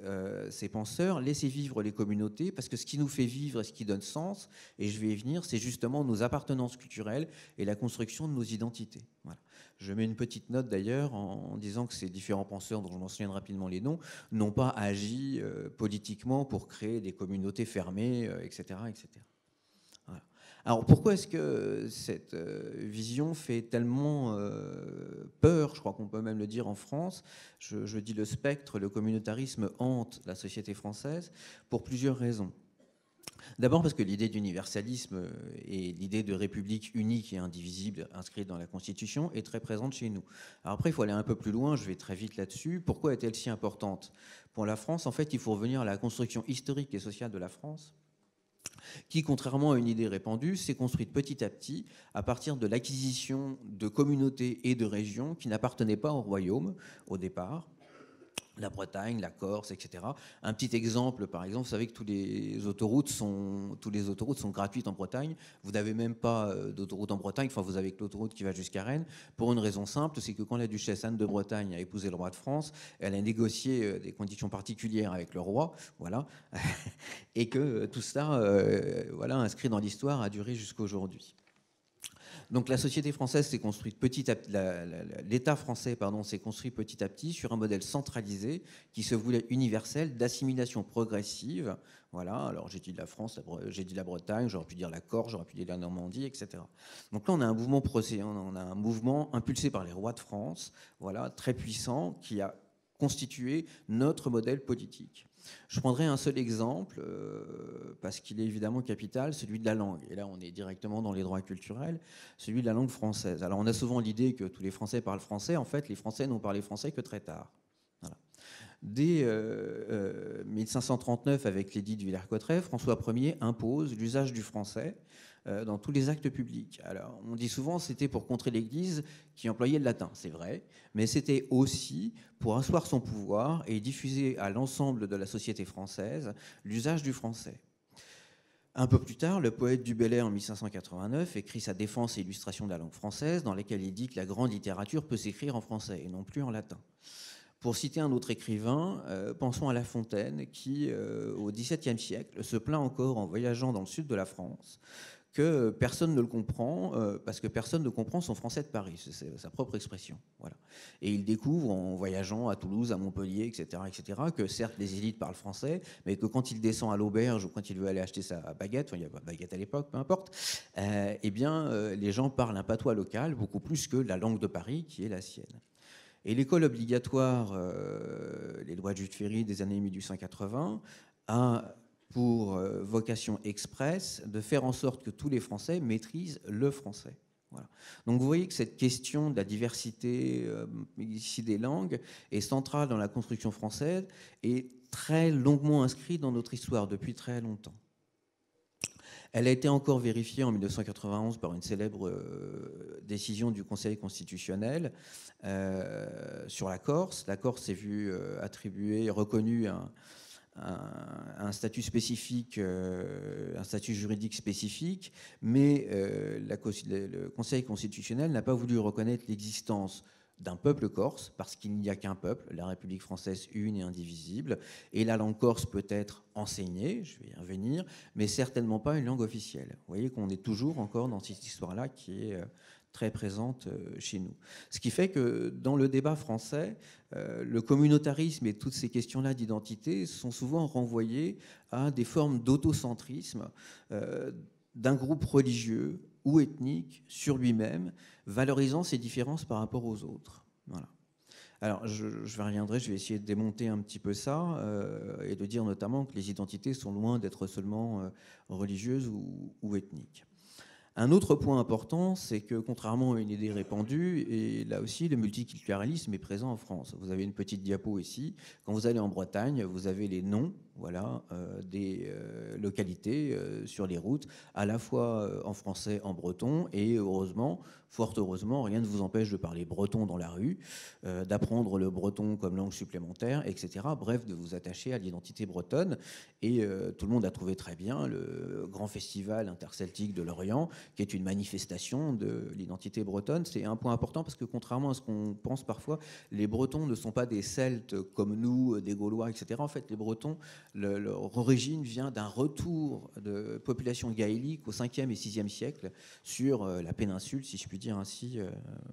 ces penseurs, laisser vivre les communautés, parce que ce qui nous fait vivre et ce qui donne sens, et je vais y venir, c'est justement nos appartenances culturelles et la construction de nos identités. Voilà. Je mets une petite note d'ailleurs en disant que ces différents penseurs, dont je mentionne rapidement les noms, n'ont pas agi politiquement pour créer des communautés fermées, etc., etc. Voilà. Alors pourquoi est-ce que cette vision fait tellement peur? Je crois qu'on peut même le dire en France. Je dis le spectre, le communautarisme hante la société française pour plusieurs raisons. D'abord parce que l'idée d'universalisme et l'idée de république unique et indivisible inscrite dans la Constitution est très présente chez nous. Alors après, il faut aller un peu plus loin, je vais très vite là-dessus. Pourquoi est-elle si importante pour la France? En fait, il faut revenir à la construction historique et sociale de la France, qui, contrairement à une idée répandue, s'est construite petit à petit à partir de l'acquisition de communautés et de régions qui n'appartenaient pas au royaume au départ. La Bretagne, la Corse, etc. Un petit exemple, par exemple, vous savez que toutes les autoroutes sont gratuites en Bretagne. Vous n'avez même pas d'autoroute en Bretagne, enfin vous avez que l'autoroute qui va jusqu'à Rennes, pour une raison simple, c'est que quand la duchesse Anne de Bretagne a épousé le roi de France, elle a négocié des conditions particulières avec le roi, voilà, et que tout ça, voilà, inscrit dans l'histoire, a duré jusqu'à aujourd'hui. Donc la société française s'est construite petit à petit, l'État français s'est construit petit à petit sur un modèle centralisé qui se voulait universel d'assimilation progressive. Voilà, alors j'ai dit la France, j'ai dit la Bretagne, j'aurais pu dire la Corse, j'aurais pu dire la Normandie, etc. Donc là on a un mouvement on a un mouvement impulsé par les rois de France, voilà, très puissant, qui a constitué notre modèle politique. Je prendrai un seul exemple, parce qu'il est évidemment capital, celui de la langue. Et là, on est directement dans les droits culturels, celui de la langue française. Alors, on a souvent l'idée que tous les Français parlent français. En fait, les Français n'ont parlé français que très tard. Dès 1539, avec l'édit de Villers-Cotterêts, François Ier impose l'usage du français dans tous les actes publics. Alors, on dit souvent que c'était pour contrer l'Église qui employait le latin, c'est vrai, mais c'était aussi pour asseoir son pouvoir et diffuser à l'ensemble de la société française l'usage du français. Un peu plus tard, le poète Du Bellay, en 1589, écrit sa défense et illustration de la langue française, dans laquelle il dit que la grande littérature peut s'écrire en français et non plus en latin. Pour citer un autre écrivain, pensons à La Fontaine, qui, au XVIIe siècle, se plaint encore en voyageant dans le sud de la France que personne ne le comprend, parce que personne ne comprend son français de Paris. C'est sa propre expression. Voilà. Et il découvre, en voyageant à Toulouse, à Montpellier, etc., que certes, les élites parlent français, mais que quand il descend à l'auberge ou quand il veut aller acheter sa baguette, enfin, il n'y a pas de baguette à l'époque, peu importe, eh bien, les gens parlent un patois local, beaucoup plus que la langue de Paris, qui est la sienne. Et l'école obligatoire, les lois de Jules Ferry des années 1880, a pour vocation expresse de faire en sorte que tous les Français maîtrisent le français. Voilà. Donc vous voyez que cette question de la diversité ici des langues est centrale dans la construction française et très longuement inscrite dans notre histoire depuis très longtemps. Elle a été encore vérifiée en 1991 par une célèbre décision du Conseil constitutionnel sur la Corse. La Corse s'est vue attribuer, reconnue un statut spécifique, un statut juridique spécifique, mais le Conseil constitutionnel n'a pas voulu reconnaître l'existence d'un peuple corse, parce qu'il n'y a qu'un peuple, la République française une et indivisible, et la langue corse peut être enseignée, je vais y revenir, mais certainement pas une langue officielle. Vous voyez qu'on est toujours encore dans cette histoire-là qui est très présente chez nous. Ce qui fait que dans le débat français, le communautarisme et toutes ces questions-là d'identité sont souvent renvoyées à des formes d'autocentrisme d'un groupe religieux ou ethnique sur lui-même, valorisant ses différences par rapport aux autres. Voilà. Alors, je reviendrai, je vais essayer de démonter un petit peu ça et de dire notamment que les identités sont loin d'être seulement religieuses ou ethniques. Un autre point important, c'est que contrairement à une idée répandue, et là aussi le multiculturalisme est présent en France. Vous avez une petite diapo ici. Quand vous allez en Bretagne, vous avez les noms, voilà, des localités sur les routes, à la fois en français, en breton, et heureusement, fort heureusement, rien ne vous empêche de parler breton dans la rue, d'apprendre le breton comme langue supplémentaire, etc. Bref, de vous attacher à l'identité bretonne. Et tout le monde a trouvé très bien le grand festival interceltique de l'Orient, qui est une manifestation de l'identité bretonne. C'est un point important parce que contrairement à ce qu'on pense parfois, les Bretons ne sont pas des Celtes comme nous, des Gaulois, etc. En fait, les Bretons, leur origine vient d'un retour de population gaélique au 5e et 6e siècle sur la péninsule, si je puis dire ainsi,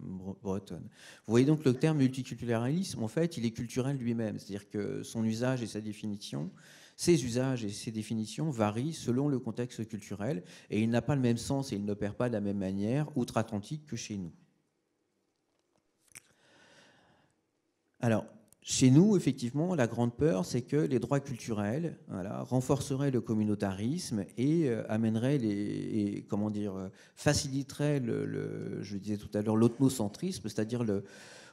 bretonne. Vous voyez donc le terme multiculturalisme, en fait, il est culturel lui-même, c'est-à-dire que son usage et sa définition, ses usages et ses définitions varient selon le contexte culturel et il n'a pas le même sens et il n'opère pas de la même manière outre-Atlantique que chez nous. Alors, chez nous, effectivement, la grande peur, c'est que les droits culturels, voilà, renforceraient le communautarisme et amèneraient faciliteraient je disais tout à l'heure, l'ethnocentrisme, c'est-à-dire le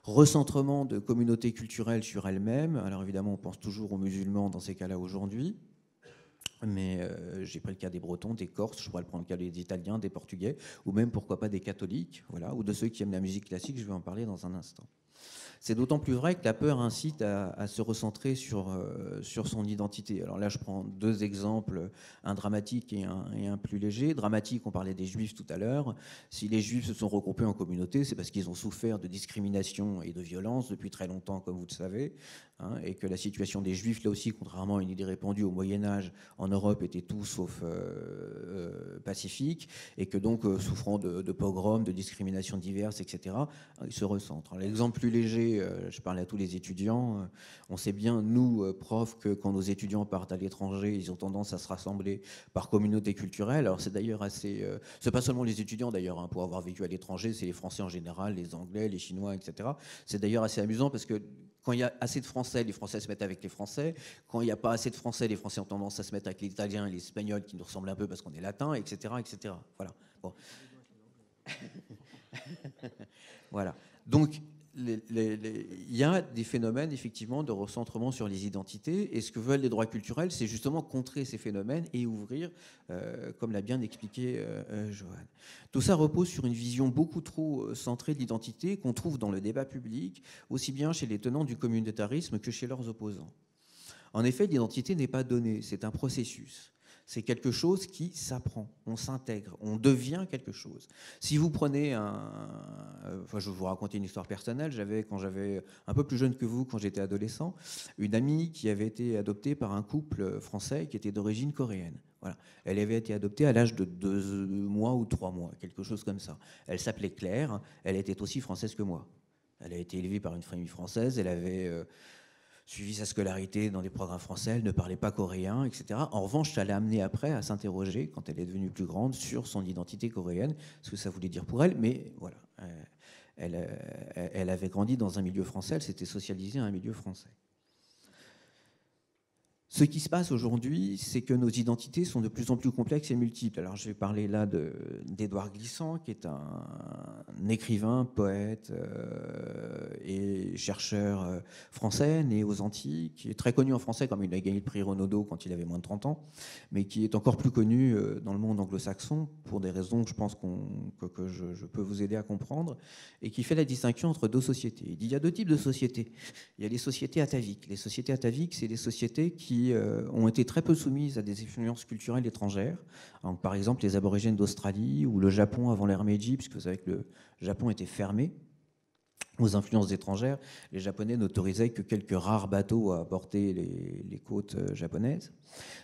recentrement de communautés culturelles sur elles-mêmes. Alors évidemment, on pense toujours aux musulmans dans ces cas-là aujourd'hui, mais j'ai pris le cas des Bretons, des Corses, je pourrais prendre le cas des Italiens, des Portugais, ou même, pourquoi pas, des catholiques, voilà, ou de ceux qui aiment la musique classique, je vais en parler dans un instant. C'est d'autant plus vrai que la peur incite à se recentrer sur son identité. Alors là, je prends deux exemples, un dramatique et un plus léger. Dramatique, on parlait des Juifs tout à l'heure. Si les Juifs se sont regroupés en communauté, c'est parce qu'ils ont souffert de discrimination et de violence depuis très longtemps, comme vous le savez, hein, et que la situation des Juifs, là aussi, contrairement à une idée répandue au Moyen-Âge, en Europe, était tout sauf pacifique, et que donc, souffrant de pogroms, de discriminations diverses, etc., ils se recentrent. L'exemple plus léger, je parle à tous les étudiants, on sait bien, nous, profs, que quand nos étudiants partent à l'étranger, ils ont tendance à se rassembler par communauté culturelle. Alors c'est d'ailleurs assez... c'est pas seulement les étudiants d'ailleurs, hein, pour avoir vécu à l'étranger, c'est les Français en général, les Anglais, les Chinois, etc. C'est d'ailleurs assez amusant parce que quand il y a assez de Français, les Français se mettent avec les Français. Quand il n'y a pas assez de Français, les Français ont tendance à se mettre avec les Italiens et les Espagnols qui nous ressemblent un peu parce qu'on est latins, etc., etc. Voilà. Bon. Voilà. Donc, il y a des phénomènes effectivement de recentrement sur les identités, et ce que veulent les droits culturels, c'est justement contrer ces phénomènes et ouvrir, comme l'a bien expliqué Johan. Tout ça repose sur une vision beaucoup trop centrée de l'identité qu'on trouve dans le débat public, aussi bien chez les tenants du communautarisme que chez leurs opposants. En effet, l'identité n'est pas donnée, c'est un processus. C'est quelque chose qui s'apprend, on s'intègre, on devient quelque chose. Si vous prenez enfin, je vais vous raconter une histoire personnelle. Quand j'avais un peu plus jeune que vous, quand j'étais adolescent, une amie qui avait été adoptée par un couple français qui était d'origine coréenne. Voilà. Elle avait été adoptée à l'âge de 2 mois ou 3 mois, quelque chose comme ça. Elle s'appelait Claire, elle était aussi française que moi. Elle a été élevée par une famille française, elle avait suivi sa scolarité dans des programmes français, elle ne parlait pas coréen, etc. En revanche, ça l'a amenée après à s'interroger, quand elle est devenue plus grande, sur son identité coréenne, ce que ça voulait dire pour elle. Mais voilà, elle avait grandi dans un milieu français, elle s'était socialisée à un milieu français. Ce qui se passe aujourd'hui, c'est que nos identités sont de plus en plus complexes et multiples. Alors, je vais parler là d'Édouard Glissant, qui est un écrivain, poète et chercheur français, né aux Antilles, qui est très connu en français, comme il a gagné le prix Renaudot quand il avait moins de 30 ans, mais qui est encore plus connu dans le monde anglo-saxon, pour des raisons que je pense que je peux vous aider à comprendre, et qui fait la distinction entre 2 sociétés. Il dit qu'il y a 2 types de sociétés. Il y a les sociétés ataviques. Les sociétés ataviques, c'est des sociétés qui ont été très peu soumises à des influences culturelles étrangères. Donc, par exemple, les aborigènes d'Australie ou le Japon avant l'ère Meiji, puisque vous savez que le Japon était fermé aux influences étrangères. Les Japonais n'autorisaient que quelques rares bateaux à aborder les côtes japonaises.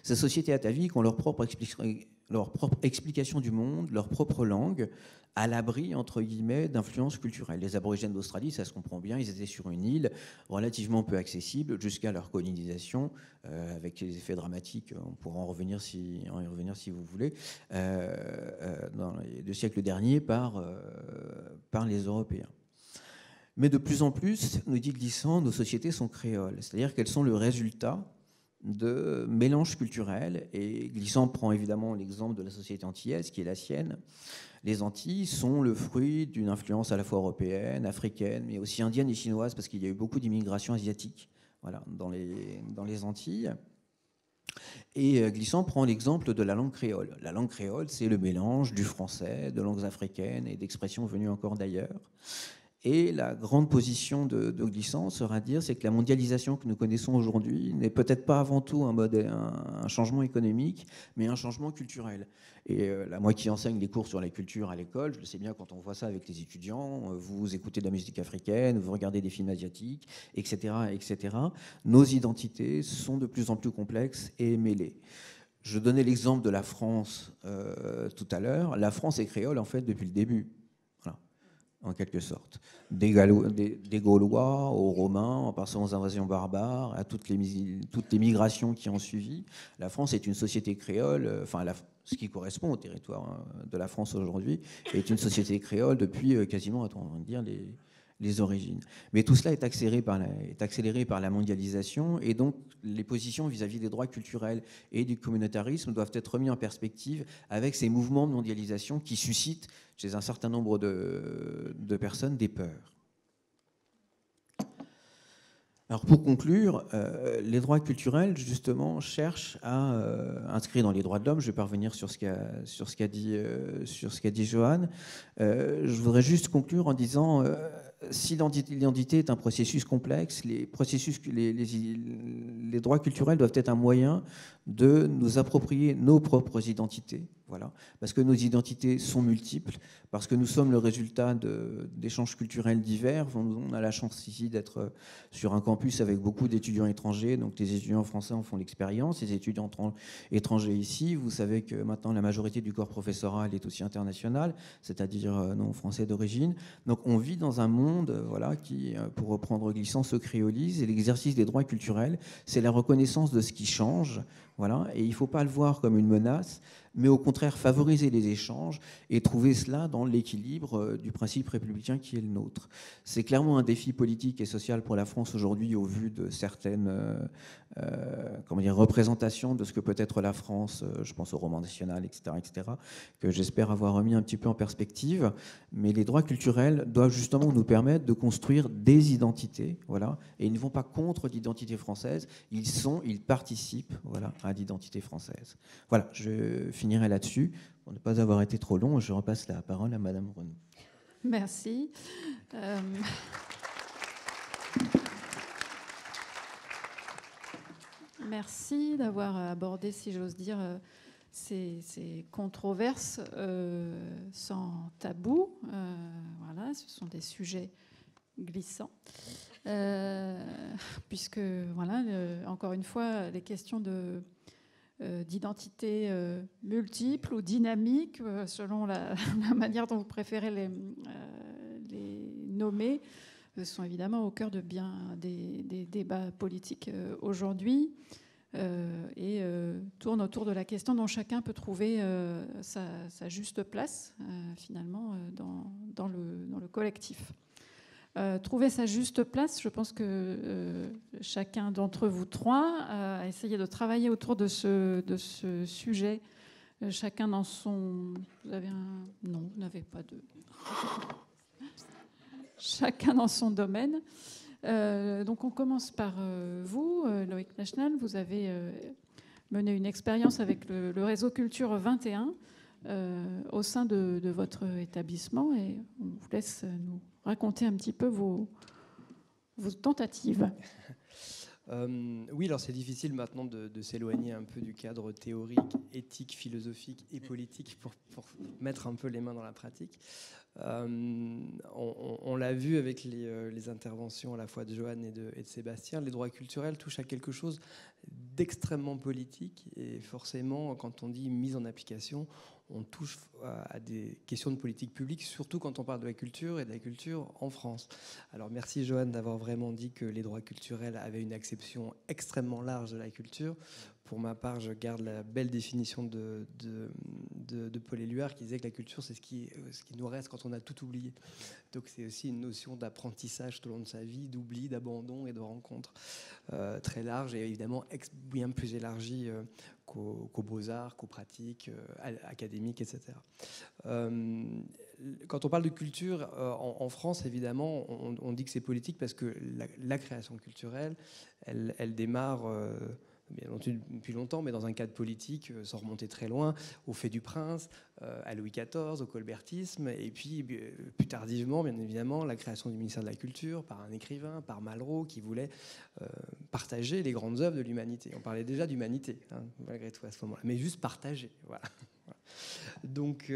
Ces sociétés ataviques ont leur propre explication du monde, leur propre langue, à l'abri, entre guillemets, d'influences culturelles. Les aborigènes d'Australie, ça se comprend bien, ils étaient sur une île relativement peu accessible jusqu'à leur colonisation, avec les effets dramatiques, on pourra en y revenir si vous voulez, dans les 2 siècles derniers par les Européens. Mais de plus en plus, nous dit Glissant, nos sociétés sont créoles, c'est-à-dire qu'elles sont le résultat de mélanges culturels. Et Glissant prend évidemment l'exemple de la société antillaise, qui est la sienne. Les Antilles sont le fruit d'une influence à la fois européenne, africaine, mais aussi indienne et chinoise, parce qu'il y a eu beaucoup d'immigration asiatique, voilà, dans les Antilles. Et Glissant prend l'exemple de la langue créole. La langue créole, c'est le mélange du français, de langues africaines et d'expressions venues encore d'ailleurs. Et la grande position de Glissant sera de dire, c'est que la mondialisation que nous connaissons aujourd'hui n'est peut-être pas avant tout un changement économique, mais un changement culturel. Et là, moi qui enseigne les cours sur la culture à l'école, je le sais bien quand on voit ça avec les étudiants, vous écoutez de la musique africaine, vous regardez des films asiatiques, etc., etc. Nos identités sont de plus en plus complexes et mêlées. Je donnais l'exemple de la France tout à l'heure. La France est créole, en fait, depuis le début. En quelque sorte. Des Gaulois aux Romains, en passant aux invasions barbares, à toutes les migrations qui ont suivi. La France est une société créole, enfin, ce qui correspond au territoire de la France aujourd'hui, est une société créole depuis quasiment, on va dire, les origines. Mais tout cela est accéléré par la mondialisation, et donc les positions vis-à-vis des droits culturels et du communautarisme doivent être remis en perspective avec ces mouvements de mondialisation qui suscitent chez un certain nombre de personnes des peurs. Alors pour conclure, les droits culturels, justement, cherchent à inscrire dans les droits de l'homme, je vais pas revenir sur ce qu'a dit Johan, je voudrais juste conclure en disant... si l'identité est un processus complexe, les droits culturels doivent être un moyen de nous approprier nos propres identités, voilà, parce que nos identités sont multiples, parce que nous sommes le résultat d'échanges culturels divers. On a la chance ici d'être sur un campus avec beaucoup d'étudiants étrangers, donc les étudiants français en font l'expérience, les étudiants étrangers ici, vous savez que maintenant la majorité du corps professoral est aussi international, c'est-à-dire non français d'origine, donc on vit dans un monde voilà, qui, pour reprendre Glissant, se créolise, et l'exercice des droits culturels, c'est la reconnaissance de ce qui change, Voilà, et il ne faut pas le voir comme une menace, mais au contraire favoriser les échanges et trouver cela dans l'équilibre du principe républicain qui est le nôtre. C'est clairement un défi politique et social pour la France aujourd'hui au vu de certaines représentations de ce que peut être la France, je pense au roman national, etc., que j'espère avoir remis un petit peu en perspective. Mais les droits culturels doivent justement nous permettre de construire des identités, voilà, et ils ne vont pas contre l'identité française, ils participent, voilà, à l'identité française. Voilà, je finirai là-dessus. Pour ne pas avoir été trop long, je repasse la parole à Madame Renaud. Merci. Merci d'avoir abordé, si j'ose dire, ces controverses sans tabou. Voilà, ce sont des sujets glissants. Puisque, voilà, encore une fois, les questions d'identité multiple ou dynamique, selon la manière dont vous préférez les nommer, sont évidemment au cœur de bien des débats politiques aujourd'hui et tournent autour de la question dont chacun peut trouver sa juste place, finalement, dans le collectif. Trouver sa juste place, je pense que chacun d'entre vous trois a essayé de travailler autour de ce sujet, chacun dans son... Vous avez un... Non, vous n'avez pas de... Chacun dans son domaine. Donc on commence par vous, Loïc Lachenal. Vous avez mené une expérience avec le réseau Culture 21 au sein de votre établissement et on vous laisse nous raconter un petit peu vos tentatives. Oui, alors c'est difficile maintenant de s'éloigner un peu du cadre théorique, éthique, philosophique et politique pour mettre un peu les mains dans la pratique. On l'a vu avec les interventions à la fois de Joanne et de Sébastien, les droits culturels touchent à quelque chose d'extrêmement politique et forcément, quand on dit mise en application, on touche à des questions de politique publique, surtout quand on parle de la culture et de la culture en France. Alors merci Joanne d'avoir vraiment dit que les droits culturels avaient une acception extrêmement large de la culture. Pour ma part, je garde la belle définition de Paul Éluard qui disait que la culture, c'est ce qui nous reste quand on a tout oublié. Donc c'est aussi une notion d'apprentissage tout au long de sa vie, d'oubli, d'abandon et de rencontre très large et évidemment bien plus élargie qu'aux beaux-arts, qu'aux pratiques académiques, etc. Quand on parle de culture, en France, évidemment, on dit que c'est politique parce que la création culturelle, elle démarre... bien entendu depuis longtemps, mais dans un cadre politique, sans remonter très loin, au fait du prince, à Louis XIV, au colbertisme, et puis plus tardivement, bien évidemment, la création du ministère de la Culture par un écrivain, par Malraux, qui voulait partager les grandes œuvres de l'humanité. On parlait déjà d'humanité, hein, malgré tout à ce moment-là, mais juste partager. Voilà. Donc,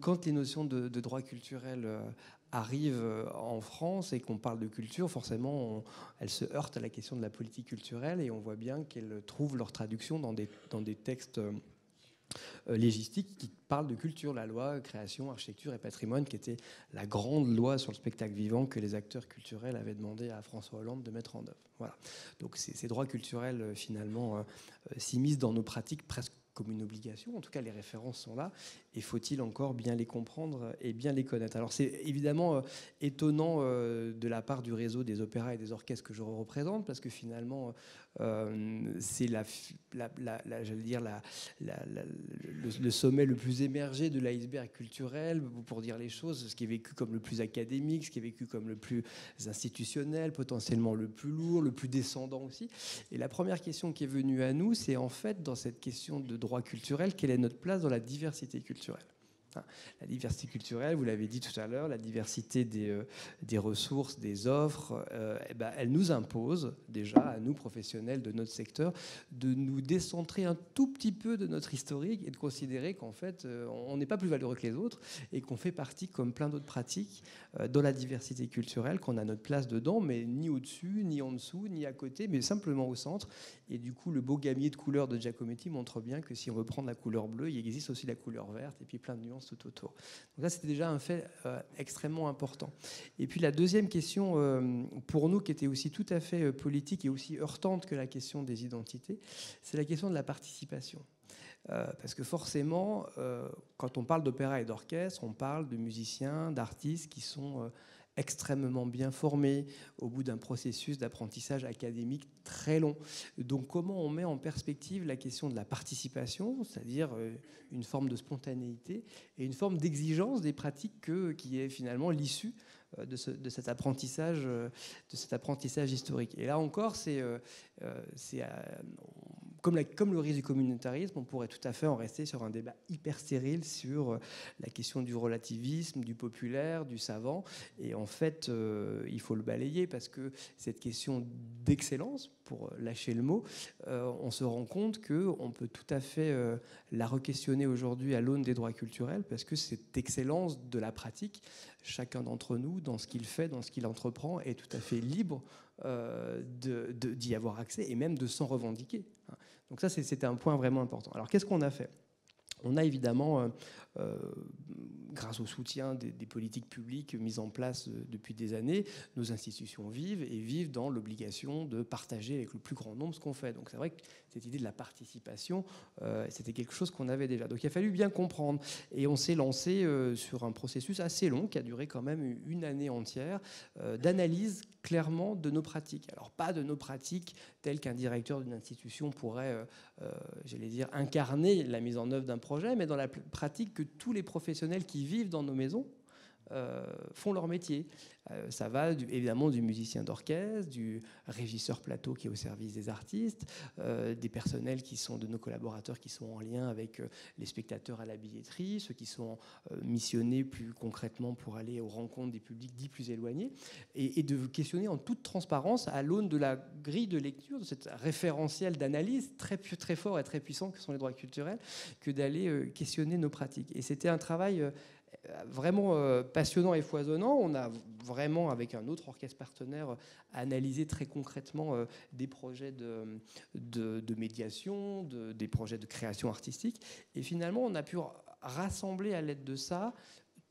quand les notions de droit culturel arrivent en France et qu'on parle de culture, forcément, elles se heurtent à la question de la politique culturelle et on voit bien qu'elles trouvent leur traduction dans des textes légistiques qui parlent de culture. La loi création, architecture et patrimoine, qui était la grande loi sur le spectacle vivant que les acteurs culturels avaient demandé à François Hollande de mettre en œuvre. Voilà. Donc ces droits culturels, finalement, s'immiscent dans nos pratiques presque comme une obligation. En tout cas, les références sont là. Et faut-il encore bien les comprendre et bien les connaître? Alors, c'est évidemment étonnant de la part du réseau des opéras et des orchestres que je représente, parce que finalement, c'est j'allais dire le sommet le plus émergé de l'iceberg culturel, pour dire les choses, ce qui est vécu comme le plus académique, ce qui est vécu comme le plus institutionnel, potentiellement le plus lourd, le plus descendant aussi. Et la première question qui est venue à nous, c'est en fait, dans cette question de droit culturel, quelle est notre place dans la diversité culturelle? La diversité culturelle, vous l'avez dit tout à l'heure, la diversité des ressources, des offres, elle nous impose déjà, à nous professionnels de notre secteur, de nous décentrer un tout petit peu de notre historique et de considérer qu'en fait, on n'est pas plus valeureux que les autres et qu'on fait partie, comme plein d'autres pratiques, dans la diversité culturelle, qu'on a notre place dedans, mais ni au-dessus, ni en dessous, ni à côté, mais simplement au centre. Et du coup, le beau gamier de couleurs de Giacometti montre bien que si on veut prendre la couleur bleue, il existe aussi la couleur verte et puis plein de nuances connaissances tout autour. Donc ça, c'était déjà un fait extrêmement important. Et puis la deuxième question, pour nous, qui était aussi tout à fait politique et aussi heurtante que la question des identités, c'est la question de la participation. Parce que forcément, quand on parle d'opéra et d'orchestre, on parle de musiciens, d'artistes qui sont extrêmement bien formés au bout d'un processus d'apprentissage académique très long. Donc comment on met en perspective la question de la participation, c'est-à-dire une forme de spontanéité et une forme d'exigence des pratiques qui est finalement l'issue de cet apprentissage historique. Et là encore, comme le risque du communautarisme, on pourrait tout à fait en rester sur un débat hyper stérile sur la question du relativisme, du populaire, du savant. Et en fait, il faut le balayer parce que cette question d'excellence, pour lâcher le mot, on se rend compte qu'on peut tout à fait la re-questionner aujourd'hui à l'aune des droits culturels parce que cette excellence de la pratique, chacun d'entre nous, dans ce qu'il fait, dans ce qu'il entreprend, est tout à fait libre d'y avoir accès et même de s'en revendiquer. Donc ça, c'était un point vraiment important. Alors, qu'est-ce qu'on a fait ? On a évidemment, grâce au soutien des politiques publiques mises en place depuis des années, nos institutions vivent dans l'obligation de partager avec le plus grand nombre ce qu'on fait. Donc c'est vrai que cette idée de la participation, c'était quelque chose qu'on avait déjà. Donc il a fallu bien comprendre. Et on s'est lancé sur un processus assez long, qui a duré quand même une année entière, d'analyse clairement de nos pratiques. Alors pas de nos pratiques telles qu'un directeur d'une institution pourrait, j'allais dire, incarner la mise en œuvre d'un projet, mais dans la pratique que tous les professionnels qui vivent dans nos maisons font leur métier. Ça va évidemment du musicien d'orchestre, du régisseur plateau qui est au service des artistes, des personnels qui sont de nos collaborateurs qui sont en lien avec les spectateurs à la billetterie, ceux qui sont missionnés plus concrètement pour aller aux rencontres des publics dits plus éloignés, et de questionner en toute transparence à l'aune de la grille de lecture, de cette référentiel d'analyse très, très fort et très puissant que sont les droits culturels, que d'aller questionner nos pratiques. Et c'était un travail vraiment passionnant et foisonnant. On a vraiment, avec un autre orchestre partenaire, analysé très concrètement des projets de médiation, des projets de création artistique. Et finalement, on a pu rassembler à l'aide de ça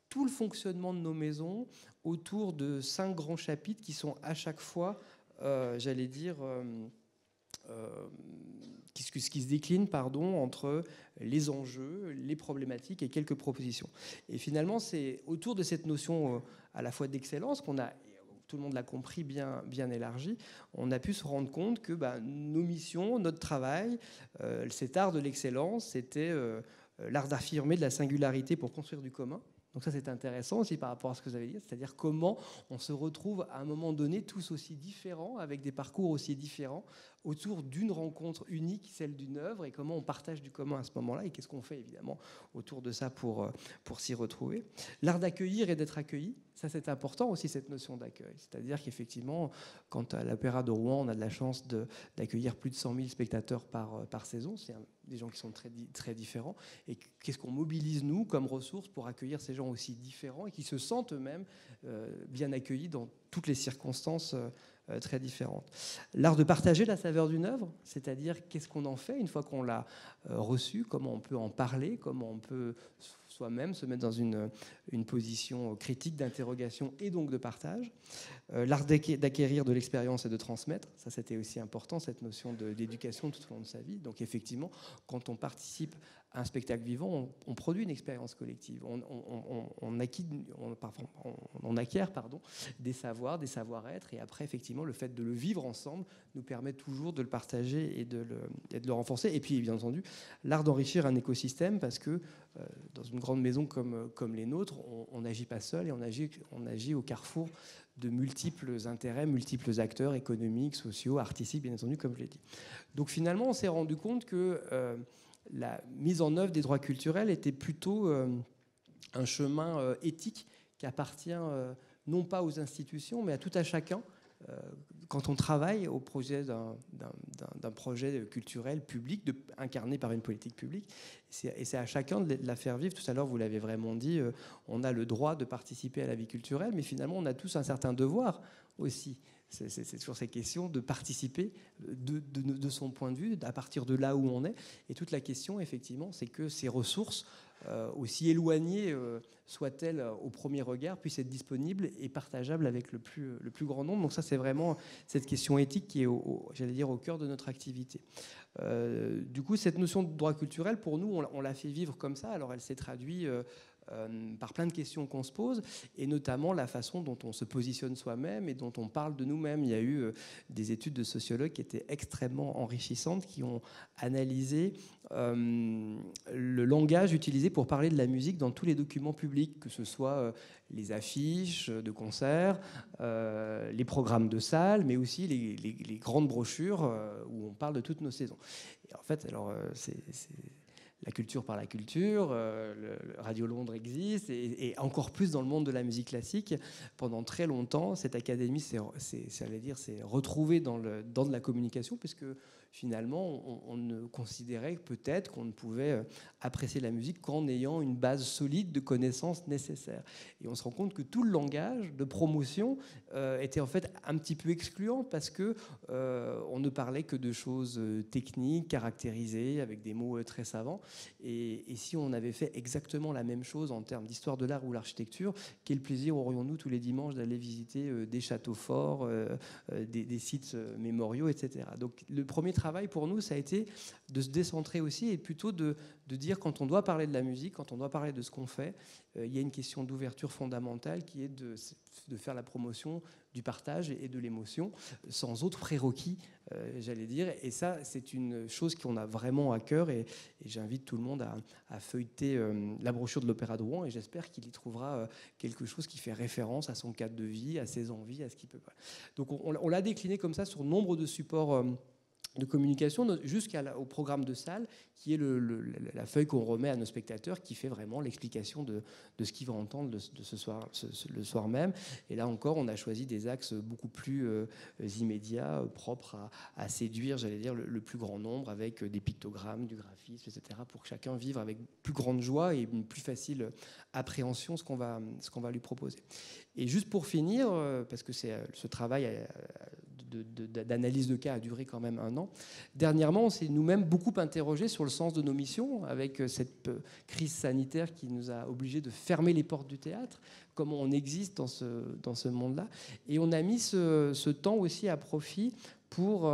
tout le fonctionnement de nos maisons autour de 5 grands chapitres qui sont à chaque fois, j'allais dire... qui se décline entre les enjeux, les problématiques et quelques propositions. Et finalement, c'est autour de cette notion à la fois d'excellence qu'on a, tout le monde l'a compris, bien élargie, on a pu se rendre compte que nos missions, notre travail, cet art de l'excellence, c'était l'art d'affirmer de la singularité pour construire du commun. Donc ça, c'est intéressant aussi par rapport à ce que vous avez dit, c'est-à-dire comment on se retrouve à un moment donné tous aussi différents, avec des parcours aussi différents, autour d'une rencontre unique, celle d'une œuvre, et comment on partage du commun à ce moment-là, et qu'est-ce qu'on fait évidemment autour de ça pour s'y retrouver. L'art d'accueillir et d'être accueilli, ça c'est important aussi, cette notion d'accueil. C'est-à-dire qu'effectivement, quand à l'Opéra de Rouen, on a de la chance d'accueillir plus de 100 000 spectateurs par saison, c'est des gens qui sont très, très différents, et qu'est-ce qu'on mobilise nous comme ressources pour accueillir ces gens aussi différents et qui se sentent eux-mêmes bien accueillis dans toutes les circonstances très différentes. L'art de partager la saveur d'une œuvre, c'est-à-dire qu'est-ce qu'on en fait une fois qu'on l'a reçue, comment on peut en parler, comment on peut soi-même se mettre dans une position critique, d'interrogation et donc de partage. L'art d'acquérir de l'expérience et de transmettre, ça c'était aussi important, cette notion d'éducation tout au long de sa vie. Donc effectivement, quand on participe à un spectacle vivant, on produit une expérience collective, on acquiert des savoirs, des savoir-être, et après effectivement le fait de le vivre ensemble nous permet toujours de le partager et de le renforcer. Et puis bien entendu, l'art d'enrichir un écosystème, parce que dans une grande maison comme les nôtres, on n'agit pas seul et on agit au carrefour de multiples intérêts, multiples acteurs économiques, sociaux, artistiques, bien entendu, comme je l'ai dit. Donc finalement, on s'est rendu compte que la mise en œuvre des droits culturels était plutôt un chemin éthique qui appartient non pas aux institutions, mais à tout à chacun. Quand on travaille au projet d'un projet culturel public, incarné par une politique publique, et c'est à chacun de la faire vivre. Tout à l'heure, vous l'avez vraiment dit, on a le droit de participer à la vie culturelle, mais finalement, on a tous un certain devoir aussi. C'est toujours ces questions de participer de son point de vue, à partir de là où on est. Et toute la question, effectivement, c'est que ces ressources aussi éloignée soit-elle au premier regard, puisse être disponible et partageable avec le plus grand nombre. Donc ça, c'est vraiment cette question éthique qui est, j'allais dire, au cœur de notre activité. Du coup, cette notion de droit culturel, pour nous, on l'a fait vivre comme ça. Alors, elle s'est traduite par plein de questions qu'on se pose, et notamment la façon dont on se positionne soi-même et dont on parle de nous-mêmes. Il y a eu des études de sociologues qui étaient extrêmement enrichissantes, qui ont analysé le langage utilisé pour parler de la musique dans tous les documents publics, que ce soit les affiches de concerts, les programmes de salles, mais aussi les grandes brochures où on parle de toutes nos saisons. Et en fait, alors, c'est la culture par la culture, Radio Londres existe, et encore plus dans le monde de la musique classique. Pendant très longtemps, cette académie s'est retrouvée dans de la communication, puisque finalement, on ne considérait peut-être qu'on ne pouvait apprécier la musique qu'en ayant une base solide de connaissances nécessaires. Et on se rend compte que tout le langage de promotion était en fait un petit peu excluant, parce que on ne parlait que de choses techniques, caractérisées, avec des mots très savants. Et si on avait fait exactement la même chose en termes d'histoire de l'art ou l'architecture, quel plaisir aurions-nous tous les dimanches d'aller visiter des châteaux forts, des sites mémoriaux, etc. Donc le premier travail pour nous, ça a été de se décentrer aussi, et plutôt de dire, quand on doit parler de la musique, quand on doit parler de ce qu'on fait, il y a une question d'ouverture fondamentale qui est de faire la promotion du partage et de l'émotion, sans autre prérequis, j'allais dire. Et ça, c'est une chose qu'on a vraiment à cœur, et j'invite tout le monde à feuilleter la brochure de l'Opéra de Rouen, et j'espère qu'il y trouvera quelque chose qui fait référence à son cadre de vie, à ses envies, à ce qu'il peut pas. Donc on l'a décliné comme ça sur nombre de supports de communication, jusqu'au programme de salle, qui est la feuille qu'on remet à nos spectateurs, qui fait vraiment l'explication de ce qu'ils vont entendre le soir même. Et là encore, on a choisi des axes beaucoup plus immédiats, propres à séduire, j'allais dire, le plus grand nombre, avec des pictogrammes, du graphisme, etc., pour que chacun vive avec plus grande joie et une plus facile appréhension ce qu'on va lui proposer. Et juste pour finir, parce que ce travail d'analyse de cas a duré quand même 1 an. Dernièrement, on s'est nous-mêmes beaucoup interrogés sur le sens de nos missions, avec cette crise sanitaire qui nous a obligés de fermer les portes du théâtre, comment on existe dans ce monde-là. Et on a mis ce temps aussi à profit pour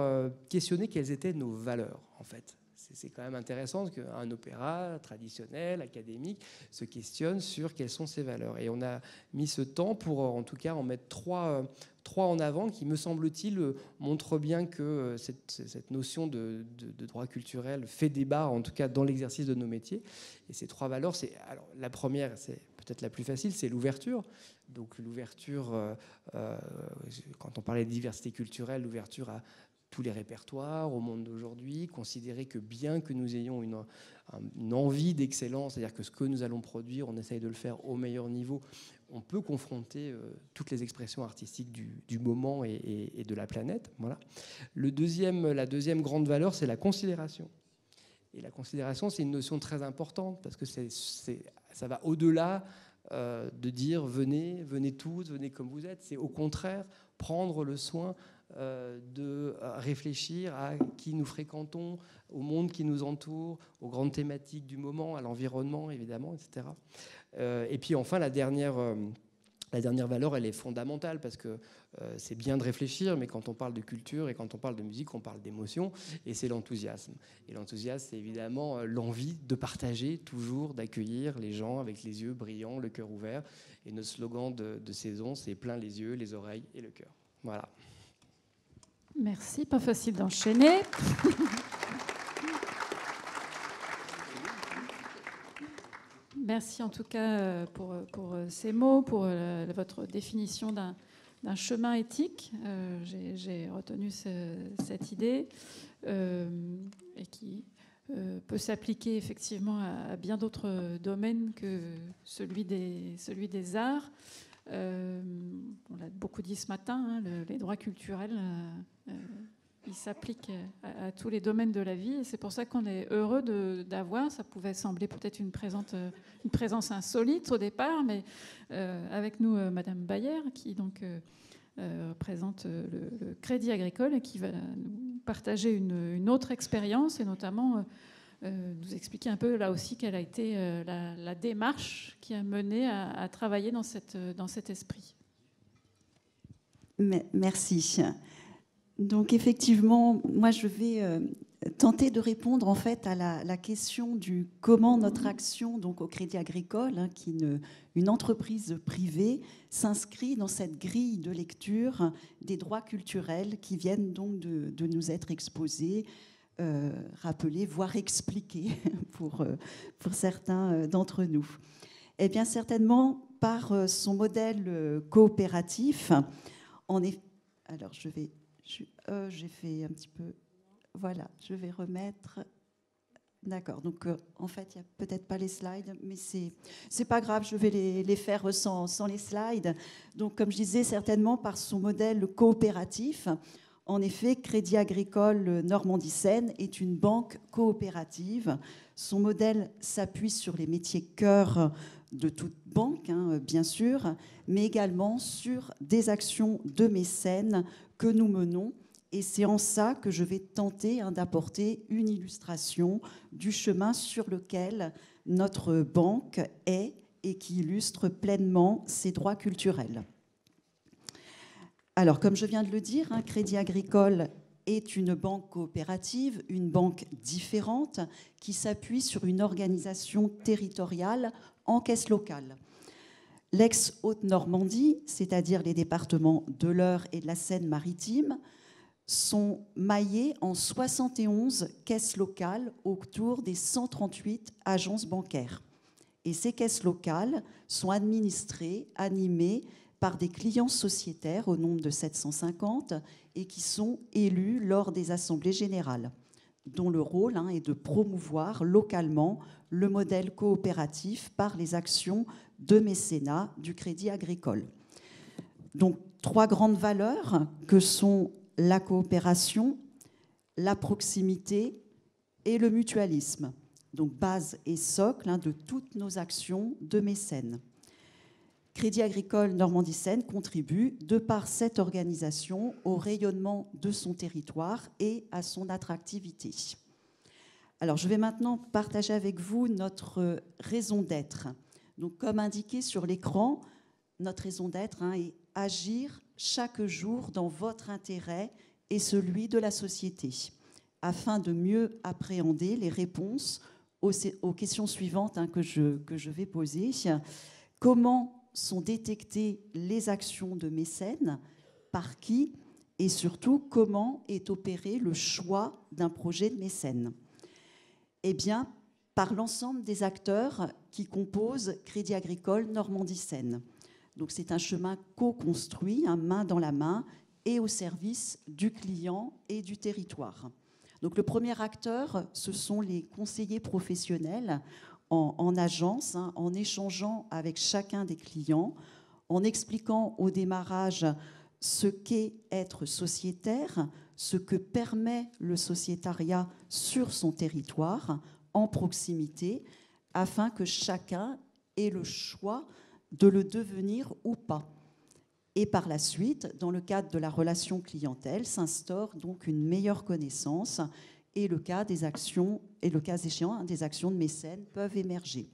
questionner quelles étaient nos valeurs, en fait. C'est quand même intéressant qu'un opéra traditionnel, académique, se questionne sur quelles sont ses valeurs. Et on a mis ce temps pour, en tout cas, en mettre trois en avant, qui, me semble-t-il, montrent bien que cette notion de droit culturel fait débat, en tout cas dans l'exercice de nos métiers. Et ces 3 valeurs, alors, la première, c'est peut-être la plus facile, c'est l'ouverture. Donc l'ouverture, quand on parlait de diversité culturelle, l'ouverture à tous les répertoires, au monde d'aujourd'hui, considérer que bien que nous ayons une envie d'excellence, c'est-à-dire que ce que nous allons produire, on essaye de le faire au meilleur niveau, on peut confronter toutes les expressions artistiques du moment et de la planète. Voilà. La deuxième grande valeur, c'est la considération. Et la considération, c'est une notion très importante, parce que ça va au-delà de dire venez tous, venez comme vous êtes. C'est au contraire prendre le soin de réfléchir à qui nous fréquentons, au monde qui nous entoure, aux grandes thématiques du moment, à l'environnement évidemment, etc. Et puis enfin, la dernière valeur, elle est fondamentale, parce que c'est bien de réfléchir, mais quand on parle de culture et quand on parle de musique, on parle d'émotion, et c'est l'enthousiasme. Et l'enthousiasme, c'est évidemment l'envie de partager toujours, d'accueillir les gens avec les yeux brillants, le cœur ouvert. Et notre slogan de saison, c'est plein les yeux, les oreilles et le cœur. Voilà. Merci, pas facile d'enchaîner. Merci en tout cas pour ces mots, pour votre définition d'un chemin éthique. J'ai retenu cette idée et qui peut s'appliquer effectivement à bien d'autres domaines que celui des arts. On l'a beaucoup dit ce matin, les droits culturels, ils s'appliquent à tous les domaines de la vie. Et c'est pour ça qu'on est heureux d'avoir, ça pouvait sembler peut-être une présence insolite au départ, mais avec nous, Madame Bayer, qui donc représente le Crédit Agricole et qui va nous partager une autre expérience, et notamment nous expliquer un peu là aussi quelle a été la démarche qui a mené à travailler dans cet esprit. Merci. Donc effectivement, moi je vais tenter de répondre en fait à la question du comment notre action donc au Crédit Agricole, hein, qui une entreprise privée, s'inscrit dans cette grille de lecture des droits culturels qui viennent donc de nous être exposés, rappelés, voire expliqués pour certains d'entre nous. Eh bien certainement par son modèle coopératif. Alors j'ai fait un petit peu. Voilà, je vais remettre. D'accord. Donc en fait, il n'y a peut-être pas les slides, mais c'est pas grave. Je vais les faire sans les slides. Donc comme je disais, certainement par son modèle coopératif. En effet, Crédit Agricole Normandie-Seine est une banque coopérative. Son modèle s'appuie sur les métiers cœur de toute banque, hein, bien sûr, mais également sur des actions de mécènes que nous menons. Et c'est en ça que je vais tenter d'apporter une illustration du chemin sur lequel notre banque est et qui illustre pleinement ses droits culturels. Alors, comme je viens de le dire, Crédit Agricole est une banque coopérative, une banque différente qui s'appuie sur une organisation territoriale en caisse locale. L'ex-Haute-Normandie, c'est-à-dire les départements de l'Eure et de la Seine-Maritime, sont maillés en 71 caisses locales autour des 138 agences bancaires. Et ces caisses locales sont administrées, animées par des clients sociétaires au nombre de 750 et qui sont élus lors des assemblées générales, dont le rôle est de promouvoir localement le modèle coopératif par les actions de mécénat du Crédit Agricole. Donc, 3 grandes valeurs que sont la coopération, la proximité et le mutualisme. Donc, base et socle de toutes nos actions de mécène. Crédit Agricole Normandie-Seine contribue, de par cette organisation, au rayonnement de son territoire et à son attractivité. Alors, je vais maintenant partager avec vous notre raison d'être. Donc, comme indiqué sur l'écran, notre raison d'être est agir chaque jour dans votre intérêt et celui de la société, afin de mieux appréhender les réponses aux questions suivantes que je vais poser. Comment sont détectées les actions de mécène, par qui, et surtout comment est opéré le choix d'un projet de mécène? Eh bien, par l'ensemble des acteurs qui composent Crédit Agricole Normandie-Seine. Donc c'est un chemin co-construit, main dans la main, et au service du client et du territoire. Donc le premier acteur, ce sont les conseillers professionnels en agence, en échangeant avec chacun des clients, en expliquant au démarrage ce qu'est être sociétaire, ce que permet le sociétariat sur son territoire, en proximité, afin que chacun ait le choix de le devenir ou pas. Et par la suite, dans le cadre de la relation clientèle, s'instaure donc une meilleure connaissance et le cas échéant, des actions de mécène peuvent émerger.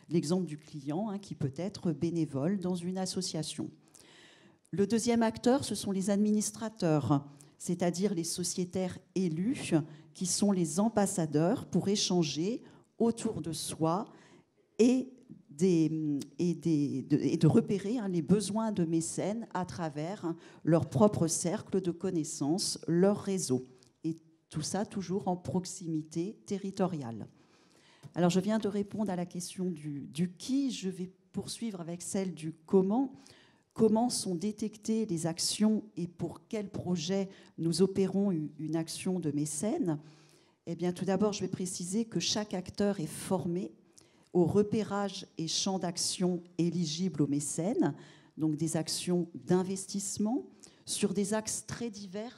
L'exemple du client qui peut être bénévole dans une association. Le deuxième acteur, ce sont les administrateurs, c'est-à-dire les sociétaires élus, qui sont les ambassadeurs pour échanger autour de soi et de repérer les besoins de mécènes à travers leur propre cercle de connaissances, leur réseau. Et tout ça toujours en proximité territoriale. Alors je viens de répondre à la question du qui, je vais poursuivre avec celle du comment. Comment sont détectées les actions et pour quel projet nous opérons une action de mécène? Eh bien, tout d'abord, je vais préciser que chaque acteur est formé au repérage et champ d'action éligibles aux mécènes, donc des actions d'investissement sur des axes très divers,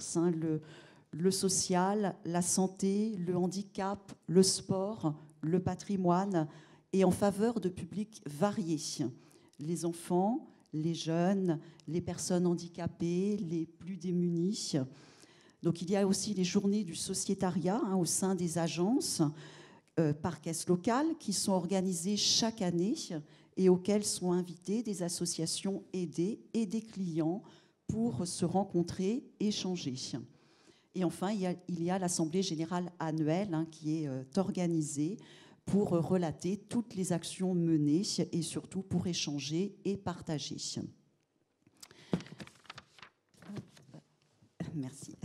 le social, la santé, le handicap, le sport, le patrimoine, et en faveur de publics variés, les enfants, les jeunes, les personnes handicapées, les plus démunis. Donc il y a aussi les journées du sociétariat au sein des agences par caisse locale qui sont organisées chaque année et auxquelles sont invités des associations aidées et des clients pour se rencontrer, échanger. Et enfin, il y a l'Assemblée générale annuelle qui est organisée pour relater toutes les actions menées et surtout pour échanger et partager. Merci.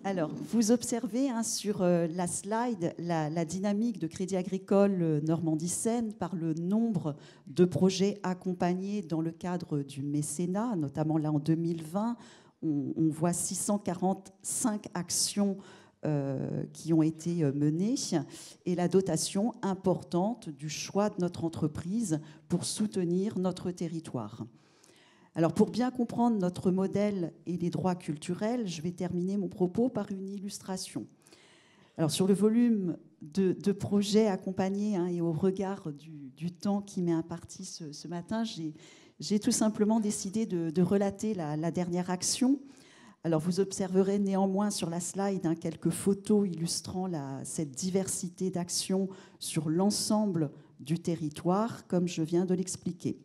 Alors, vous observez sur la slide la dynamique de Crédit Agricole Normandie-Seine par le nombre de projets accompagnés dans le cadre du mécénat, notamment là en 2020, on voit 645 actions qui ont été menées et la dotation importante du choix de notre entreprise pour soutenir notre territoire. Alors, pour bien comprendre notre modèle et les droits culturels, je vais terminer mon propos par une illustration. Alors, sur le volume de projets accompagnés et au regard du temps qui m'est imparti ce matin, j'ai tout simplement décidé de relater la dernière action. Alors, vous observerez néanmoins sur la slide quelques photos illustrant cette diversité d'actions sur l'ensemble du territoire, comme je viens de l'expliquer.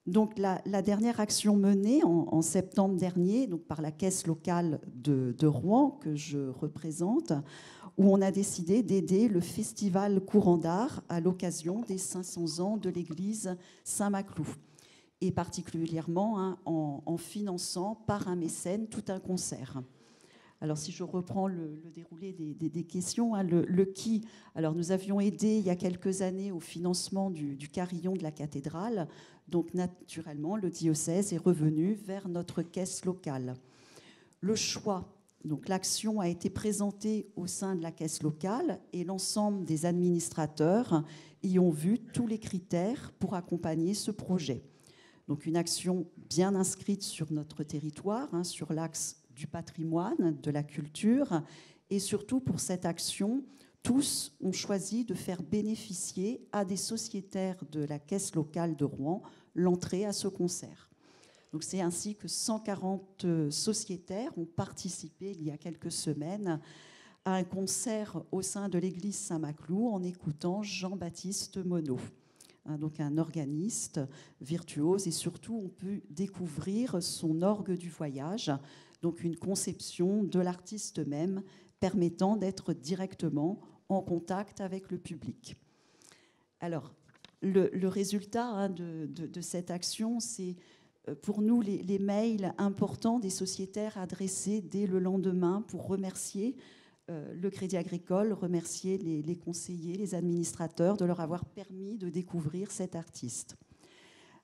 Donc, la dernière action menée en septembre dernier donc par la caisse locale de Rouen, que je représente, où on a décidé d'aider le festival Courant d'Art à l'occasion des 500 ans de l'église Saint-Maclou, et particulièrement en finançant par un mécène tout un concert. Alors, si je reprends le déroulé des questions, le qui. Alors, nous avions aidé il y a quelques années au financement du carillon de la cathédrale. Donc, naturellement, le diocèse est revenu vers notre caisse locale. Le choix. Donc, l'action a été présentée au sein de la caisse locale et l'ensemble des administrateurs y ont vu tous les critères pour accompagner ce projet. Donc, une action bien inscrite sur notre territoire, sur l'axe du patrimoine, de la culture, et surtout pour cette action, tous ont choisi de faire bénéficier à des sociétaires de la caisse locale de Rouen l'entrée à ce concert. Donc c'est ainsi que 140 sociétaires ont participé il y a quelques semaines à un concert au sein de l'église Saint-Maclou en écoutant Jean-Baptiste Monod, donc un organiste virtuose, et surtout on peut découvrir son orgue du voyage, donc une conception de l'artiste même permettant d'être directement en contact avec le public. Alors, le résultat de cette action, c'est pour nous les mails importants des sociétaires adressés dès le lendemain pour remercier le Crédit Agricole, remercier les conseillers, les administrateurs de leur avoir permis de découvrir cet artiste.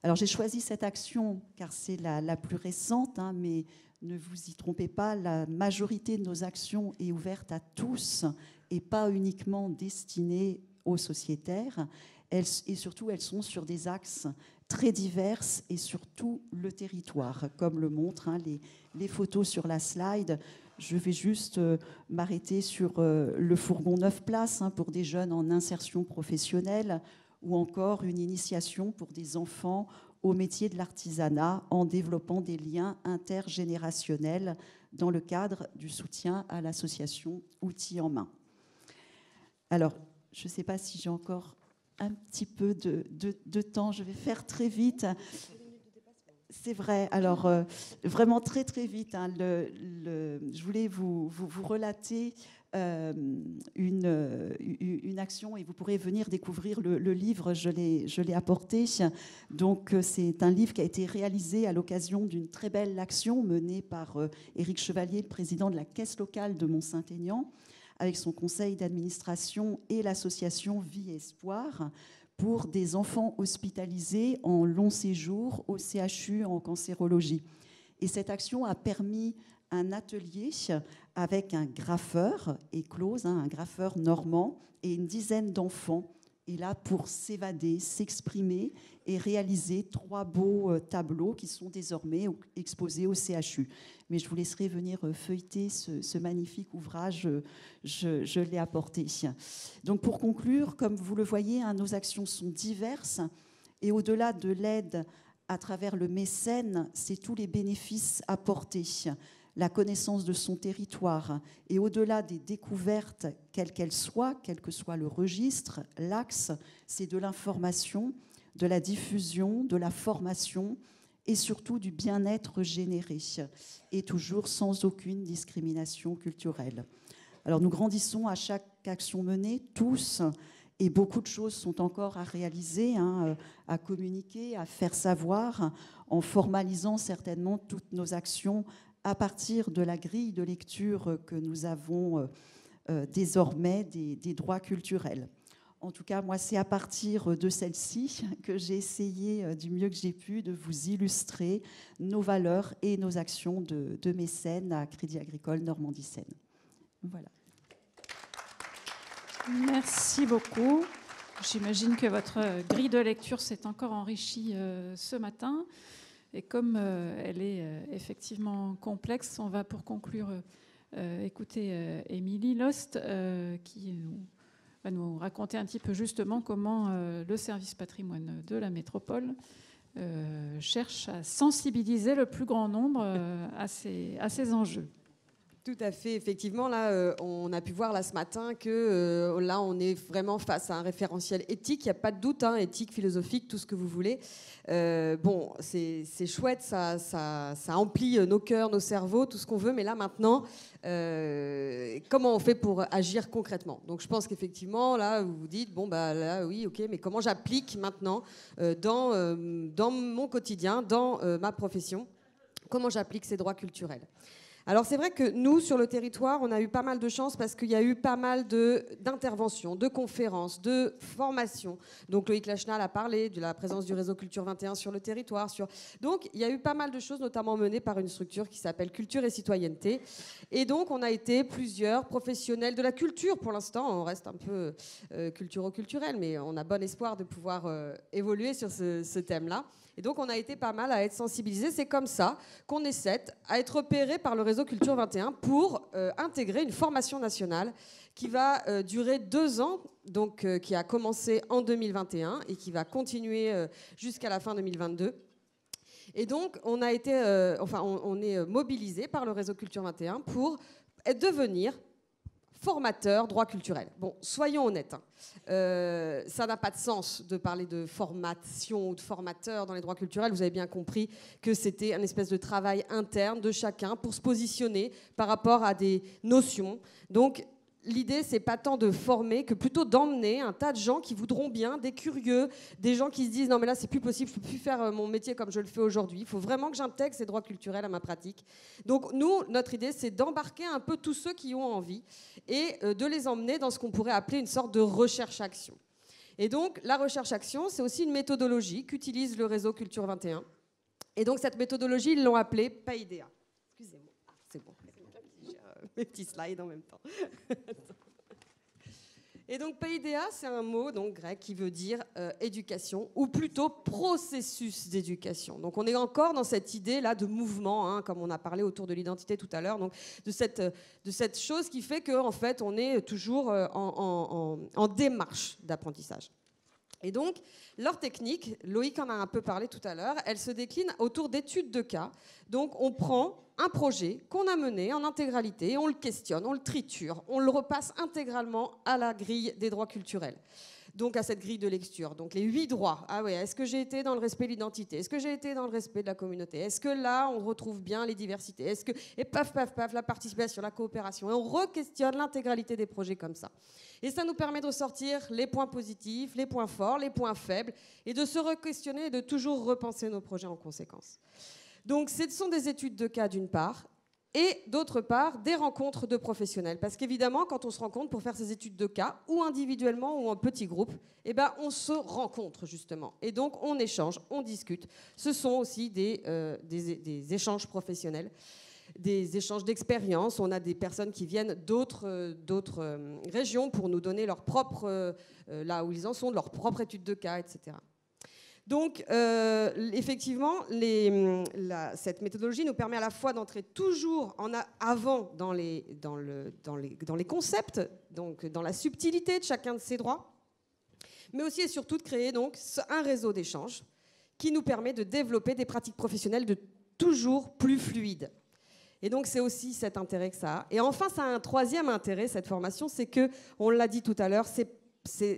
Alors, j'ai choisi cette action car c'est la plus récente, mais ne vous y trompez pas, la majorité de nos actions est ouverte à tous et pas uniquement destinée aux sociétaires. Et surtout, elles sont sur des axes très divers et sur tout le territoire, comme le montrent les photos sur la slide. Je vais juste m'arrêter sur le fourgon 9 places pour des jeunes en insertion professionnelle, ou encore une initiation pour des enfants au métier de l'artisanat en développant des liens intergénérationnels dans le cadre du soutien à l'association Outils en main. Alors, je ne sais pas si j'ai encore un petit peu de temps, je vais faire très vite. C'est vrai, alors vraiment très très vite. Je voulais vous relater une action et vous pourrez venir découvrir le livre, je l'ai apporté. Donc c'est un livre qui a été réalisé à l'occasion d'une très belle action menée par Éric Chevalier, le président de la caisse locale de Mont-Saint-Aignan, avec son conseil d'administration et l'association Vie et Espoir, pour des enfants hospitalisés en long séjour au CHU en cancérologie. Et cette action a permis un atelier avec un graffeur éclose, un graffeur normand, et une dizaine d'enfants, et là pour s'évader, s'exprimer et réaliser 3 beaux tableaux qui sont désormais exposés au CHU. Mais je vous laisserai venir feuilleter ce magnifique ouvrage, je l'ai apporté. Donc pour conclure, comme vous le voyez, nos actions sont diverses, et au-delà de l'aide à travers le mécène, c'est tous les bénéfices apportés. la connaissance de son territoire et au-delà des découvertes, quelles qu'elles soient, quel que soit le registre, l'axe, c'est de l'information, de la diffusion, de la formation et surtout du bien-être généré, et toujours sans aucune discrimination culturelle. Alors nous grandissons à chaque action menée, tous, et beaucoup de choses sont encore à réaliser, à communiquer, à faire savoir, en formalisant certainement toutes nos actions à partir de la grille de lecture que nous avons désormais des droits culturels. En tout cas, moi, c'est à partir de celle-ci que j'ai essayé du mieux que j'ai pu de vous illustrer nos valeurs et nos actions de mécène à Crédit Agricole Normandie-Seine. Voilà. Merci beaucoup. J'imagine que votre grille de lecture s'est encore enrichie ce matin. Et comme elle est effectivement complexe, on va pour conclure écouter Émilie Lost qui va nous raconter un petit peu justement comment le service patrimoine de la métropole cherche à sensibiliser le plus grand nombre à ces enjeux. Tout à fait, effectivement, là, on a pu voir là ce matin que là, on est vraiment face à un référentiel éthique, il n'y a pas de doute, éthique, philosophique, tout ce que vous voulez. Bon, c'est chouette, ça emplit nos cœurs, nos cerveaux, tout ce qu'on veut, mais là, maintenant, comment on fait pour agir concrètement? Donc, je pense qu'effectivement, là, vous vous dites, bon, bah là, oui, ok, mais comment j'applique maintenant dans mon quotidien, dans ma profession, comment j'applique ces droits culturels? Alors c'est vrai que nous, sur le territoire, on a eu pas mal de chance parce qu'il y a eu pas mal d'interventions, de conférences, de formations. Donc Loïc Lachenal a parlé de la présence du réseau Culture 21 sur le territoire. Donc il y a eu pas mal de choses, notamment menées par une structure qui s'appelle Culture et Citoyenneté. Et donc on a été plusieurs professionnels de la culture. Pour l'instant, on reste un peu culturo-culturel, mais on a bon espoir de pouvoir évoluer sur ce thème-là. Et donc, on a été pas mal à être sensibilisés. C'est comme ça qu'on essaie à être repéré par le réseau Culture 21 pour intégrer une formation nationale qui va durer 2 ans, donc qui a commencé en 2021 et qui va continuer jusqu'à la fin 2022. Et donc, on a été, on est mobilisé par le réseau Culture 21 pour devenir formateur droit culturel. Bon, soyons honnêtes. Ça n'a pas de sens de parler de formation ou de formateur dans les droits culturels. Vous avez bien compris que c'était un espèce de travail interne de chacun pour se positionner par rapport à des notions. Donc, l'idée, c'est pas tant de former que plutôt d'emmener un tas de gens qui voudront bien, des curieux, des gens qui se disent non mais là c'est plus possible, je peux plus faire mon métier comme je le fais aujourd'hui. Il faut vraiment que j'intègre ces droits culturels à ma pratique. Donc nous, notre idée, c'est d'embarquer un peu tous ceux qui ont envie et de les emmener dans ce qu'on pourrait appeler une sorte de recherche-action. Et donc la recherche-action, c'est aussi une méthodologie qu'utilise le réseau Culture 21. Et donc cette méthodologie, ils l'ont appelée PAIDEA. Excusez-moi, c'est bon. Mes petits slides en même temps. Et donc, PAIDEA, c'est un mot donc, grec qui veut dire éducation, ou plutôt processus d'éducation. Donc, on est encore dans cette idée-là de mouvement, comme on a parlé autour de l'identité tout à l'heure, donc de cette chose qui fait qu'en fait, on est toujours en démarche d'apprentissage. Et donc, leur technique, Loïc en a un peu parlé tout à l'heure, elle se décline autour d'études de cas. Donc, on prend un projet qu'on a mené en intégralité, on le questionne, on le triture, on le repasse intégralement à la grille des droits culturels. Donc, à cette grille de lecture. Donc, les 8 droits. Ah oui, est-ce que j'ai été dans le respect de l'identité? Est-ce que j'ai été dans le respect de la communauté? Est-ce que là, on retrouve bien les diversités? Est-ce que... Et paf, paf, paf, la participation, la coopération. Et on re-questionne l'intégralité des projets comme ça. Et ça nous permet de ressortir les points positifs, les points forts, les points faibles, et de se re-questionner et de toujours repenser nos projets en conséquence. Donc, ce sont des études de cas d'une part, et d'autre part, des rencontres de professionnels. Parce qu'évidemment, quand on se rencontre pour faire ces études de cas, ou individuellement ou en petits groupes, eh ben, on se rencontre justement. Et donc, on échange, on discute. Ce sont aussi des échanges professionnels, des échanges d'expériences. On a des personnes qui viennent d'autres régions pour nous donner leur propre, là où ils en sont, leur propre étude de cas, etc. Donc, effectivement, cette méthodologie nous permet à la fois d'entrer toujours avant dans les concepts, donc dans la subtilité de chacun de ces droits, mais aussi et surtout de créer donc un réseau d'échanges qui nous permet de développer des pratiques professionnelles de toujours plus fluides. Et donc, c'est aussi cet intérêt que ça a. Et enfin, ça a un troisième intérêt, cette formation, c'est que, on l'a dit tout à l'heure, c'est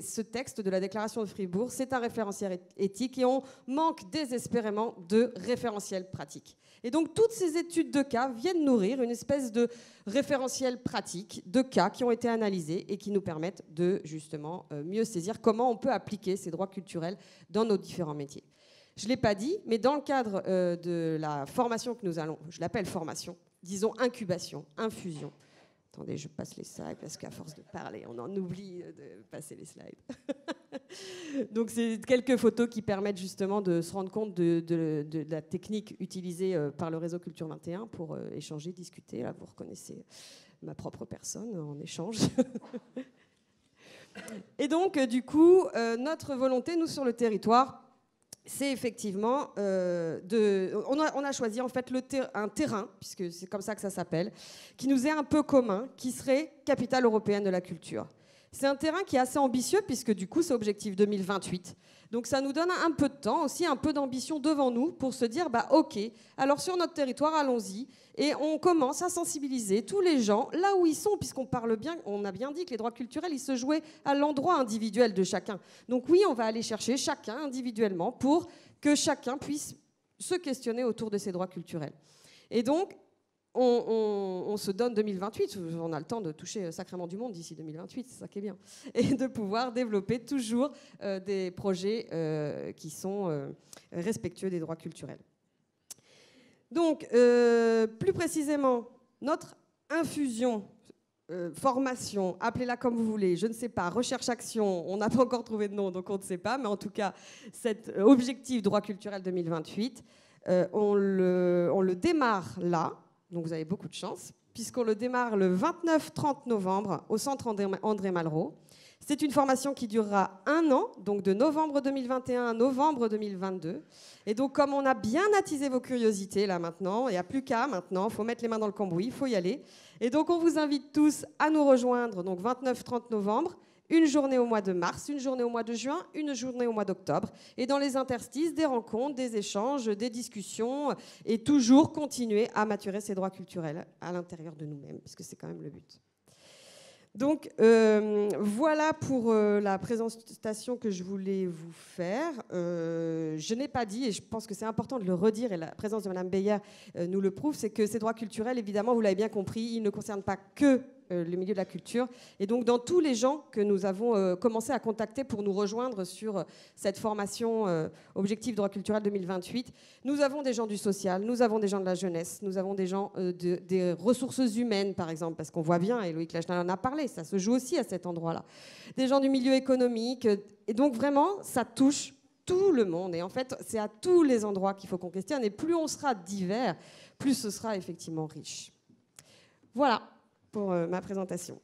ce texte de la Déclaration de Fribourg, c'est un référentiel éthique et on manque désespérément de référentiels pratiques. Et donc, toutes ces études de cas viennent nourrir une espèce de référentiel pratique de cas qui ont été analysés et qui nous permettent de, justement, mieux saisir comment on peut appliquer ces droits culturels dans nos différents métiers. Je ne l'ai pas dit, mais dans le cadre de la formation que nous allons, je l'appelle formation, disons incubation, infusion. Attendez, je passe les slides parce qu'à force de parler, on en oublie de passer les slides. Donc, c'est quelques photos qui permettent justement de se rendre compte de la technique utilisée par le réseau Culture 21 pour échanger, discuter. Là, vous reconnaissez ma propre personne en échange. Et donc, du coup, notre volonté, nous, sur le territoire, c'est effectivement on a choisi en fait un terrain, puisque c'est comme ça que ça s'appelle, qui nous est un peu commun, qui serait capitale européenne de la culture. C'est un terrain qui est assez ambitieux, puisque du coup c'est objectif 2028. Donc ça nous donne un peu de temps, aussi un peu d'ambition devant nous pour se dire, bah ok, alors sur notre territoire, allons-y. Et on commence à sensibiliser tous les gens là où ils sont, puisqu'on parle bien, on a bien dit que les droits culturels, ils se jouaient à l'endroit individuel de chacun. Donc oui, on va aller chercher chacun individuellement pour que chacun puisse se questionner autour de ses droits culturels. Et donc, on se donne 2028, on a le temps de toucher sacrément du monde d'ici 2028, c'est ça qui est bien, et de pouvoir développer toujours des projets qui sont respectueux des droits culturels. Donc, plus précisément, notre infusion, formation, appelez-la comme vous voulez, je ne sais pas, recherche-action, on n'a pas encore trouvé de nom, donc on ne sait pas, mais en tout cas, cet objectif droit culturel 2028, on le démarre là. Donc vous avez beaucoup de chance, puisqu'on le démarre le 29-30 novembre au centre André Malraux. C'est une formation qui durera 1 an, donc de novembre 2021 à novembre 2022. Et donc comme on a bien attisé vos curiosités là maintenant, il n'y a plus qu'à maintenant, il faut mettre les mains dans le cambouis, il faut y aller. Et donc on vous invite tous à nous rejoindre, donc 29-30 novembre, une journée au mois de mars, une journée au mois de juin, une journée au mois d'octobre. Et dans les interstices, des rencontres, des échanges, des discussions, et toujours continuer à maturer ces droits culturels à l'intérieur de nous-mêmes, puisque c'est quand même le but. Donc, voilà pour la présentation que je voulais vous faire. Je n'ai pas dit, et je pense que c'est important de le redire, et la présence de Mme Beyer nous le prouve, c'est que ces droits culturels, évidemment, vous l'avez bien compris, ils ne concernent pas que le milieu de la culture. Et donc, dans tous les gens que nous avons commencé à contacter pour nous rejoindre sur cette formation Objectif Droit Culturel 2028, nous avons des gens du social, nous avons des gens de la jeunesse, nous avons des gens des ressources humaines, par exemple, parce qu'on voit bien, et Loïc Lachenal en a parlé, ça se joue aussi à cet endroit-là. Des gens du milieu économique. Et donc, vraiment, ça touche tout le monde. Et en fait, c'est à tous les endroits qu'il faut qu'on questionne. Et plus on sera divers, plus ce sera effectivement riche. Voilà pour ma présentation.